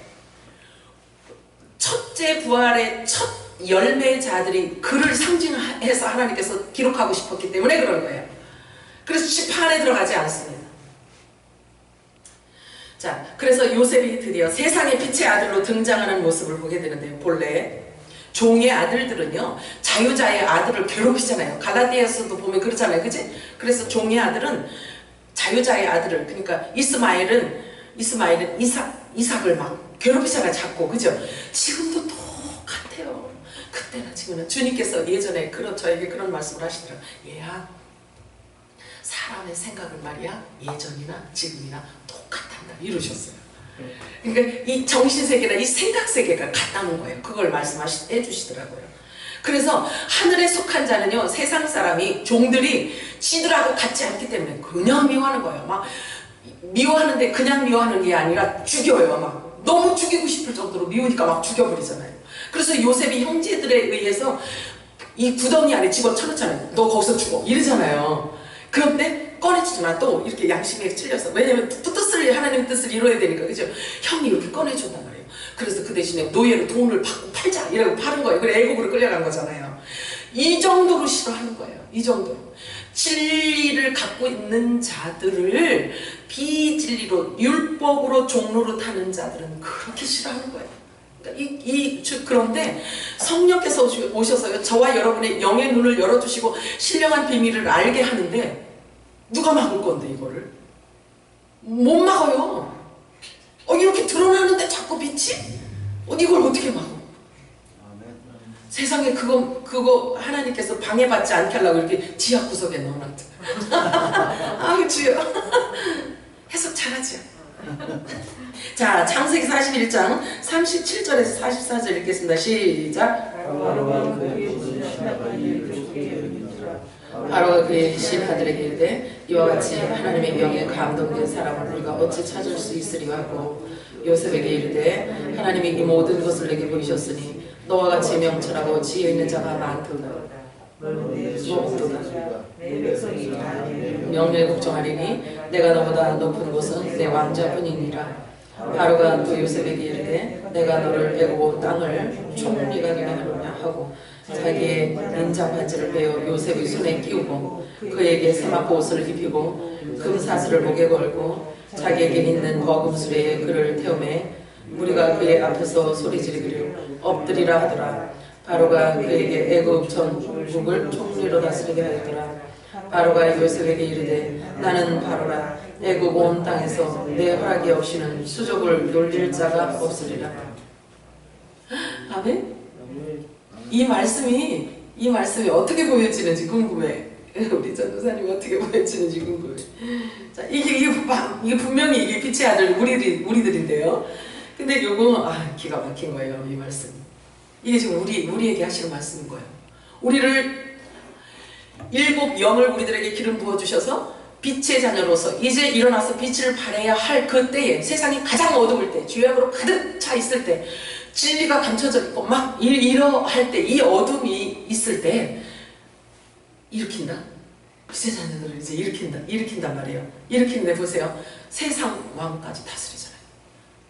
첫째 부활의 첫 열매자들이 그를 상징해서 하나님께서 기록하고 싶었기 때문에 그런 거예요. 그래서 지파 안에 들어가지 않습니다. 자, 그래서 요셉이 드디어 세상의 빛의 아들로 등장하는 모습을 보게 되는데요. 본래 종의 아들들은요, 자유자의 아들을 괴롭히잖아요. 갈라디아서도 보면 그렇잖아요. 그치? 그래서 종의 아들은 자유자의 아들을, 그러니까 이스마엘은 이삭을 막 괴롭히잖아요. 자꾸. 그죠? 지금도 똑같아요. 그때나 지금은. 주님께서 예전에 저에게 그런 말씀을 하시더라고요. 얘야, 사람의 생각을 말이야, 예전이나 지금이나 똑같단다. 이러셨어요. 그러니까 이 정신세계나 이 생각세계가 같다는 거예요. 그걸 말씀해 주시더라고요. 그래서 하늘에 속한 자는요, 세상 사람이, 종들이 지들하고 같지 않기 때문에 그냥 미워하는 거예요. 막 미워하는데 그냥 미워하는 게 아니라 죽여요. 막 너무 죽이고 싶을 정도로 미우니까 막 죽여버리잖아요. 그래서 요셉이 형제들에 의해서 이 구덩이 안에 집어쳐놓잖아요. 너 거기서 죽어 이러잖아요. 그런데 꺼내주지만 또 이렇게 양심에 찔려서, 왜냐면 하나님의 뜻을 이루어야 되니까, 그죠? 형이 이렇게 꺼내준단 말이에요. 그래서 그 대신에 노예로 돈을 받고 팔자 이라고 파는 거예요. 그래 애국으로 끌려간 거잖아요. 이 정도로 싫어하는 거예요. 이 정도로. 진리를 갖고 있는 자들을 비진리로, 율법으로 종로로 타는 자들은 그렇게 싫어하는 거예요. 그러니까 그런데 성령께서 오셔서요, 저와 여러분의 영의 눈을 열어주시고 신령한 비밀을 알게 하는데, 누가 막을 건데 이거를? 못 막아요. 이렇게 드러나는데 자꾸 빛이? 이걸 어떻게 막아? 세상에 그거 하나님께서 방해받지 않게 하려고 이렇게 지하 구석에 넣어놨다. 아유 주여. 해석 잘하죠. 자, 창세기 41장 37절에서 44절 읽겠습니다. 시작. 바로가 그의 신하들에게 이르되 이와 같이 하나님의 명에 감동된 사람을 우리가 어찌 찾을 수 있으리요 하고, 요셉에게 이르되 하나님이 이 모든 것을 내게 보이셨으니 너와 같이 명철하고 지혜 있는 자가 많도다. 명령에 걱정하리니 내가 너보다 높은 곳은 내 왕자뿐이니라. 바로가 또 요셉에게 이르되 내가 너를 애굽 온 땅을 총리가 되게 하느냐 하고, 자기의 인자 반지를 베어 요셉의 손에 끼우고 그에게 세마포 옷을 입히고 금사슬을 목에 걸고 자기에게 있는 거금수레에 그를 태우매 무리가 그의 앞에서 소리 지르기를 엎드리라 하더라. 바로가 그에게 애굽 전국을 총리로 다스리게 하였더라. 바로가 요셉에게 이르되 나는 바로라. 애굽 온 땅에서 내 허락이 없이는 수족을 놀릴 자가 없으리라. 아멘? 이 말씀이 어떻게 보여지는지 궁금해. 우리 전도사님 어떻게 보여지는지 궁금해. 자, 이게 분명히 이게 빛의 아들 우리들인데요. 근데 요거 기가 막힌 거예요. 이 말씀. 이게 지금 우리에게 하시는 말씀인 거예요. 우리를 일곱 영을 우리들에게 기름 부어 주셔서 빛의 자녀로서 이제 일어나서 빛을 발해야 할 그때에, 세상이 가장 어두울 때, 죄악으로 가득 차 있을 때, 진리가 감춰져 있고 막 이러할 때, 이 어둠이 있을 때 일으킨다. 빛의 자녀들을 이제 일으킨단 말이에요. 일으키는데 보세요. 세상 왕까지 다스리잖아요.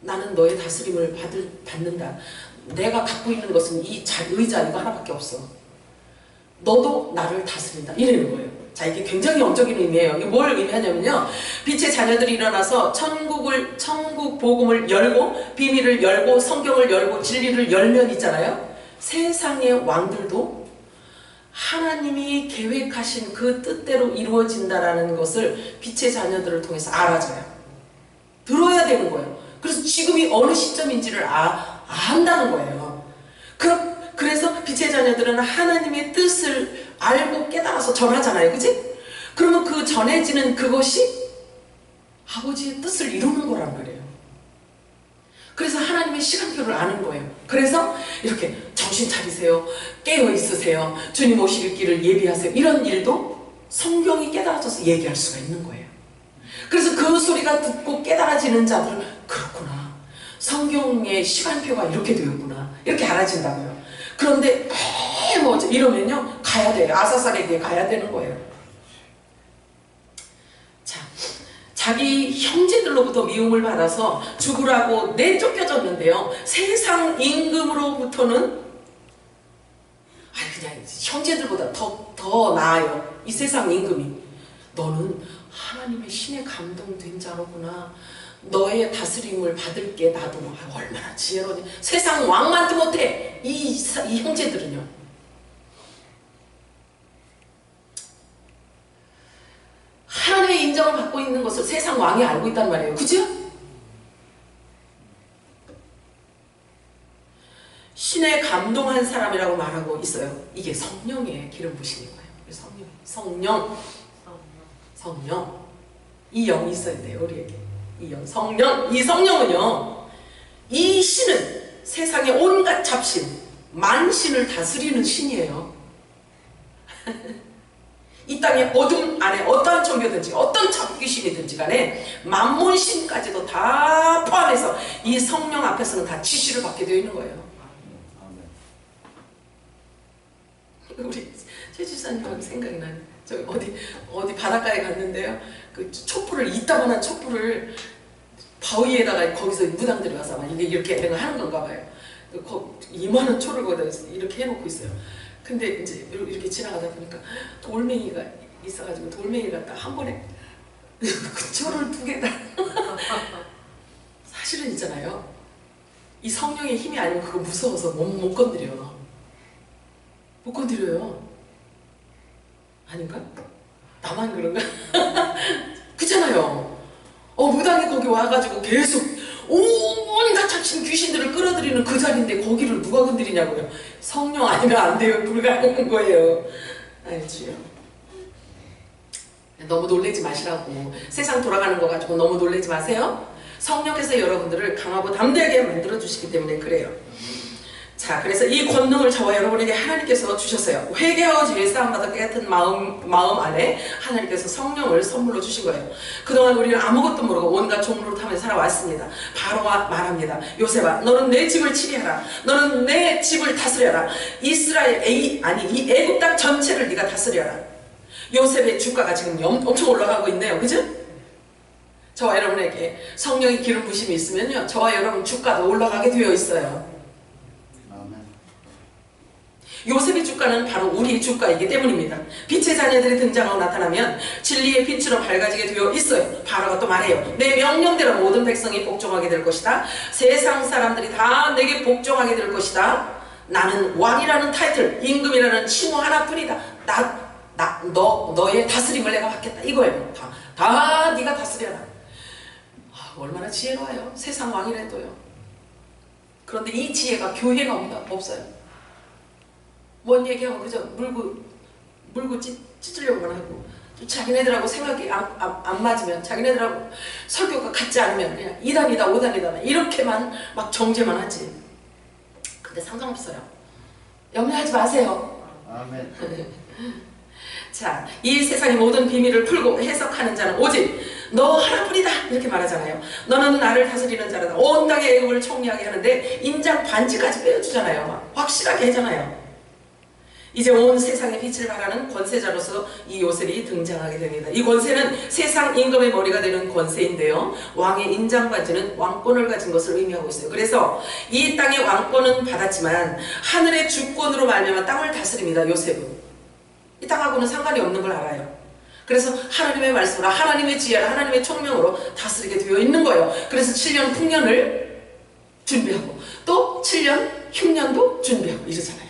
나는 너의 다스림을 받는다. 내가 갖고 있는 것은 이 의자 이거 하나밖에 없어. 너도 나를 다스린다. 이러는 거예요. 자, 이게 굉장히 영적인 의미예요. 이게 뭘 의미하냐면요, 빛의 자녀들이 일어나서 천국 복음을 열고, 비밀을 열고, 성경을 열고, 진리를 열면 있잖아요, 세상의 왕들도 하나님이 계획하신 그 뜻대로 이루어진다라는 것을 빛의 자녀들을 통해서 알아줘요. 들어야 되는 거예요. 그래서 지금이 어느 시점인지를 안다는 거예요. 그래서 빛의 자녀들은 하나님의 뜻을 알고 깨달아서 전하잖아요. 그치? 그러면 그 전해지는 그것이 아버지의 뜻을 이루는 거란 말이에요. 그래서 하나님의 시간표를 아는 거예요. 그래서 이렇게 정신 차리세요. 깨어 있으세요. 주님 오실 길을 예비하세요. 이런 일도 성경이 깨달아져서 얘기할 수가 있는 거예요. 그래서 그 소리가 듣고 깨달아지는 자들은 그렇구나. 성경의 시간표가 이렇게 되었구나. 이렇게 알아진다고요. 그런데 뭐 이러면요 가야 돼요. 아사살에게 가야 되는 거예요. 자, 자기 형제들로부터 미움을 받아서 죽으라고 내쫓겨졌는데요. 세상 임금으로부터는 그냥 형제들보다 더 나아요. 이 세상 임금이 너는 하나님의 신에 감동된 자로구나. 너의 다스림을 받을게. 나도 얼마나 지혜로니. 세상 왕만도 못해. 이 형제들은요. 하나님의 인정을 받고 있는 것을 세상 왕이 알고 있단 말이에요. 그죠? 신에 감동한 사람이라고 말하고 있어요. 이게 성령의 기름 부심인 거예요. 성령. 이 영이 있어야 돼요. 우리에게. 이 영, 성령. 이 성령은요. 이 신은 세상의 온갖 잡신, 만신을 다스리는 신이에요. 이 땅의 어둠 안에 어떠한 종교든지 어떤 잡귀신이든지 간에 만몬신까지도 다 포함해서 이 성령 앞에서는 다 지시를 받게 되어 있는 거예요. 우리 최 지사님하고 생각이 나네. 저 어디 바닷가에 갔는데요. 그 촛불을 이따만한 촛불을 바위에다가 거기서 무당들이 와서 막 이렇게 하는 건가 봐요. 이만한 초를 거기다 이렇게 해놓고 있어요. 근데 이제 이렇게 지나가다 보니까 돌멩이가 있어가지고 돌멩이가 딱 한 번에 그 초를 두 개다. 사실은 있잖아요. 이 성령의 힘이 아니면 그거 무서워서 못 건드려요. 못 건드려요. 아닌가? 나만 그런가? 그렇잖아요. 무당이 거기 와가지고 계속 온갖 잡신 귀신들을 끌어들이는 그 자리인데 거기를 누가 건드리냐고요. 성령 아니면 안 돼요. 불가능한 거예요. 알지요? 너무 놀라지 마시라고. 세상 돌아가는 거 가지고 너무 놀라지 마세요. 성령께서 여러분들을 강하고 담대하게 만들어주시기 때문에 그래요. 자, 그래서 이 권능을 저와 여러분에게 하나님께서 주셨어요. 회개하고 죄의 싸움마다 깨끗한 마음 안에 하나님께서 성령을 선물로 주신 거예요. 그동안 우리는 아무것도 모르고 온갖 종로를 타며 살아왔습니다. 바로가 말합니다. 요셉아, 너는 내 집을 치리하라. 너는 내 집을 다스려라. 이 애굽 땅 전체를 네가 다스려라. 요셉의 주가가 지금 엄청 올라가고 있네요. 그죠? 저와 여러분에게 성령의 기름 부심이 있으면요, 저와 여러분 주가도 올라가게 되어 있어요. 요셉의 주가는 바로 우리의 주가이기 때문입니다. 빛의 자녀들이 등장하고 나타나면 진리의 빛으로 밝아지게 되어 있어요. 바로가 또 말해요. 내 명령대로 모든 백성이 복종하게 될 것이다. 세상 사람들이 다 내게 복종하게 될 것이다. 나는 왕이라는 타이틀, 임금이라는 칭호 하나뿐이다. 너의 다스림을 내가 받겠다. 이거예요. 다 네가 다스려라. 얼마나 지혜로워요. 세상 왕이라도요. 그런데 이 지혜가 교회가 없어요. 뭔 얘기하면 그저 물고 찢으려고만 하고, 자기네들하고 생각이 안 맞으면, 자기네들하고 설교가 같지 않으면 그냥 2단이다 5단이다 이렇게만 막 정죄만 하지. 근데 상관없어요. 염려하지 마세요. 아멘. 자, 이 세상의 모든 비밀을 풀고 해석하는 자는 오직 너 하나뿐이다 이렇게 말하잖아요. 너는 나를 다스리는 자라다. 온 땅의 애굽을 총리하게 하는데 인장 반지까지 빼어주잖아요. 막 확실하게 하잖아요. 이제 온 세상의 빛을 발하는 권세자로서 이 요셉이 등장하게 됩니다. 이 권세는 세상 임금의 머리가 되는 권세인데요, 왕의 인장반지는 왕권을 가진 것을 의미하고 있어요. 그래서 이 땅의 왕권은 받았지만 하늘의 주권으로 말미암아 땅을 다스립니다. 요셉은 이 땅하고는 상관이 없는 걸 알아요. 그래서 하나님의 말씀으로, 하나님의 지혜로, 하나님의 총명으로 다스리게 되어 있는 거예요. 그래서 7년 풍년을 준비하고 또 7년 흉년도 준비하고 이러잖아요.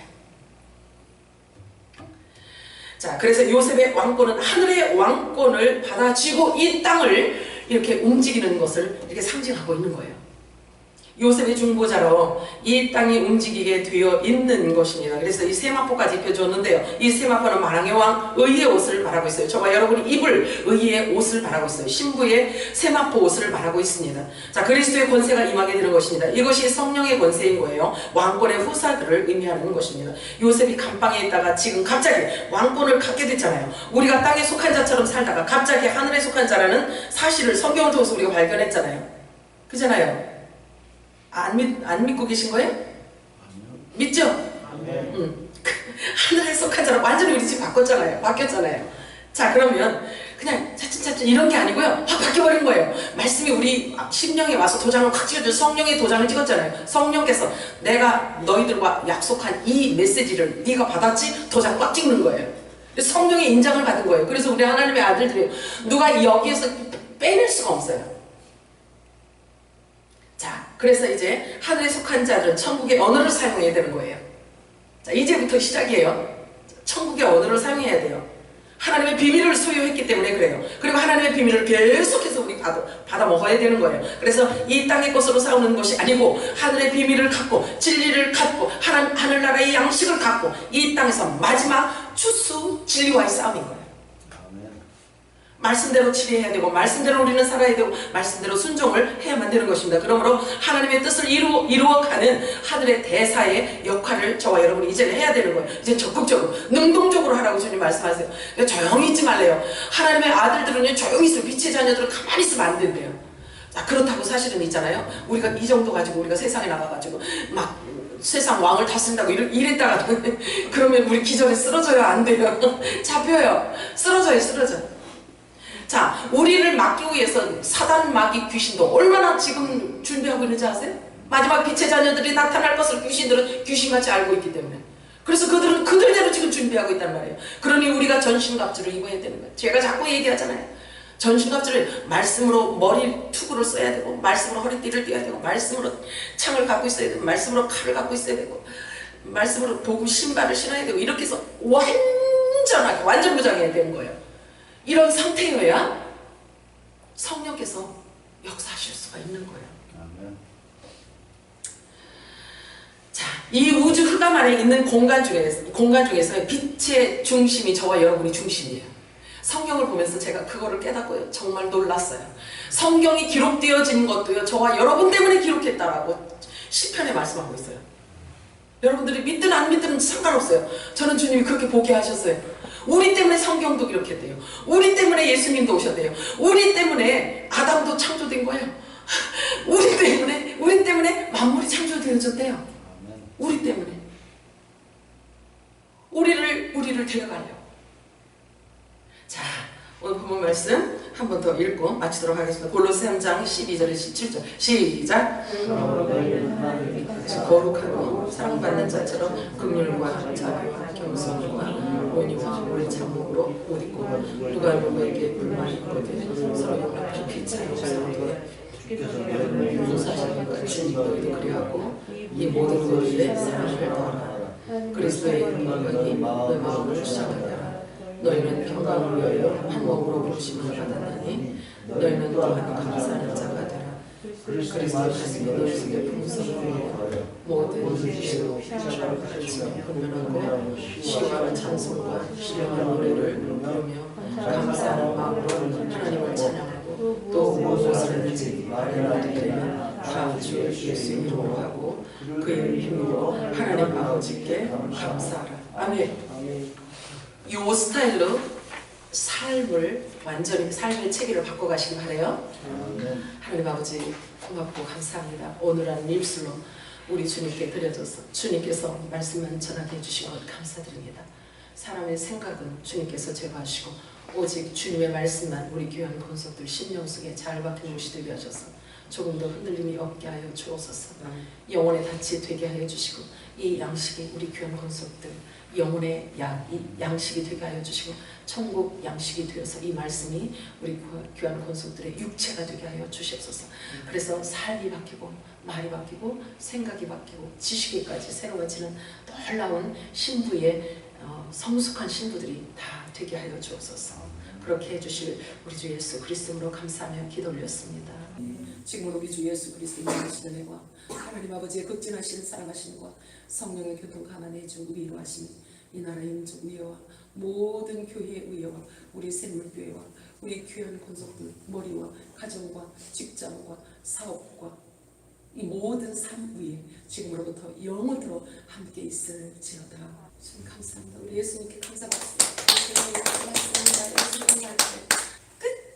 자, 그래서 요셉의 왕권은 하늘의 왕권을 받아쥐고 이 땅을 이렇게 움직이는 것을 이렇게 상징하고 있는 거예요. 요셉의 중보자로 이 땅이 움직이게 되어 있는 것입니다. 그래서 이 세마포까지 입혀줬는데요. 이 세마포는 만왕의 왕 의의 옷을 말하고 있어요. 저와 여러분이 입을 의의 옷을 말하고 있어요. 신부의 세마포 옷을 말하고 있습니다. 자, 그리스도의 권세가 임하게 되는 것입니다. 이것이 성령의 권세인 거예요. 왕권의 후사들을 의미하는 것입니다. 요셉이 감방에 있다가 지금 갑자기 왕권을 갖게 됐잖아요. 우리가 땅에 속한 자처럼 살다가 갑자기 하늘에 속한 자라는 사실을 성경을 통해서 우리가 발견했잖아요. 그잖아요. 안 믿고 계신 거예요? 믿죠? 하늘에 속한 자로 완전히 우리 집 바뀌었잖아요. 자, 그러면 그냥 차츰차츰 이런 게 아니고요. 확 바뀌어버린 거예요. 말씀이 우리 심령에 와서 도장을 확 찍어줘서 성령의 도장을 찍었잖아요. 성령께서 내가 너희들과 약속한 이 메시지를 네가 받았지? 도장 꽉 찍는 거예요. 성령의 인장을 받은 거예요. 그래서 우리 하나님의 아들들이 누가 여기에서 빼낼 수가 없어요. 자, 그래서 이제 하늘에 속한 자들은 천국의 언어를 사용해야 되는 거예요. 자, 이제부터 시작이에요. 천국의 언어를 사용해야 돼요. 하나님의 비밀을 소유했기 때문에 그래요. 그리고 하나님의 비밀을 계속해서 우리 받아 먹어야 되는 거예요. 그래서 이 땅의 것으로 싸우는 것이 아니고 하늘의 비밀을 갖고 진리를 갖고 하늘나라의 양식을 갖고 이 땅에서 마지막 추수 진리와의 싸움인 거예요. 말씀대로 치료해야 되고 말씀대로 우리는 살아야 되고 말씀대로 순종을 해야만 되는 것입니다. 그러므로 하나님의 뜻을 이루어가는 하늘의 대사의 역할을 저와 여러분이 이제는 해야 되는 거예요. 이제 적극적으로 능동적으로 하라고 주님 말씀하세요. 그러니까 조용히 있지 말래요. 하나님의 아들들은 조용히 있어요. 빛의 자녀들은 가만히 있으면 안 된대요. 자, 그렇다고 사실은 있잖아요. 우리가 이 정도 가지고 우리가 세상에 나가가지고 막 세상 왕을 다스린다고 이랬다가 그러면 우리 기절에 쓰러져요? 안 돼요? 잡혀요. 쓰러져. 자, 우리를 막기 위해서 사단 마귀 귀신도 얼마나 지금 준비하고 있는지 아세요? 마지막 빛의 자녀들이 나타날 것을 귀신들은 귀신같이 알고 있기 때문에. 그래서 그들은 그들대로 지금 준비하고 있단 말이에요. 그러니 우리가 전신갑주를 입어야 되는 거예요. 제가 자꾸 얘기하잖아요. 전신갑주를 말씀으로 머리 투구를 써야 되고 말씀으로 허리띠를 띄어야 되고 말씀으로 창을 갖고 있어야 되고 말씀으로 칼을 갖고 있어야 되고 말씀으로 복음 신발을 신어야 되고 이렇게 해서 완전하게 완전 무장해야 되는 거예요. 이런 상태여야 성령께서 역사하실 수가 있는 거예요. 자, 이 우주 흑암 안에 있는 공간 중에서 빛의 중심이 저와 여러분이 중심이에요. 성경을 보면서 제가 그거를 깨닫고요. 정말 놀랐어요. 성경이 기록되어진 것도요. 저와 여러분 때문에 기록했다라고 시편에 말씀하고 있어요. 여러분들이 믿든 안 믿든 상관없어요. 저는 주님이 그렇게 보게 하셨어요. 우리 때문에 성경도 기록했대요. 우리 때문에 예수님도 오셨대요. 우리 때문에 아담도 창조된 거예요. 우리 때문에 만물이 창조되어졌대요. 우리 때문에. 우리를 데려가려고. 자, 오늘 본문 말씀 한 번 더 읽고 마치도록 하겠습니다. 골로새 3장 12절에 17절 시작. 거룩하고 사랑받는 자처럼 긍휼과 자비와 겸손과 온유와 오래 참음으로 옷 입고 누가 누구에게 불만이 있거든 서로 용납하여 피차에 서로에 용서하시니까 주님도 너희도 그리하고 이 모든 것에 사랑을 더하라. 그리스도의 영광이 너희 마음을 시작하라. 너희는 평강을 위하여 한 몸으로 부르심을 받았나니 너희는 또한 감사하는 자가 되라. 그리스도의 가슴이 너희 속에 풍성을 위하여 모든 지식으로 피차를 가르치며 분별하고 시와 찬송과 신령한 노래를 부르며 감사하는 마음으로 하나님을 찬양하고 또 무엇을 했는지 말해라도 되면 다 주 예수 이름으로 하고 그의 힘으로 하나님 아버지께 감사하라. 아멘. 이 스타일로 삶을 완전히 삶의 체계를 바꿔가시기 바래요. 하나님 아버지 고맙고 감사합니다. 오늘은 입술로 우리 주님께 드려져서 주님께서 말씀만 전하게 해주신 것 감사드립니다. 사람의 생각은 주님께서 제거하시고 오직 주님의 말씀만 우리 귀한 권속들 심령 속에 잘 박힌 옷이 되게 하셔서 조금 더 흔들림이 없게 하여 주옵소서. 영혼의 닻이 되게 하여 주시고 이 양식이 우리 귀한 권속들 영혼의 양식이 되게 하여 주시고 천국 양식이 되어서 이 말씀이 우리 귀한 권속들의 육체가 되게 하여 주시옵소서. 그래서 삶이 바뀌고 말이 바뀌고 생각이 바뀌고 지식에까지 새로워지는 놀라운 신부의 성숙한 신부들이 다 되게 하여 주옵소서. 그렇게 해주실 우리 주 예수 그리스도로 감사하며 기도 올렸습니다. 지금으로 우리 주 예수 그리스도 인하시는 애와 하나님 아버지의 극진하신 사랑하심과 성령의 교통 가난해 주 위로하심이 이 나라의 영적 위에와 모든 교회의 위에와 우리 샘물교회와 우리 귀한 권속들 머리와 가정과 직장과 사업과 이 모든 삶 위에 지금으로부터 영원토록 함께 있을지어다. 주님 감사합니다. 우리 예수님께 감사 받습니다. 예수님 감사합니다. 예수님 감사합니다.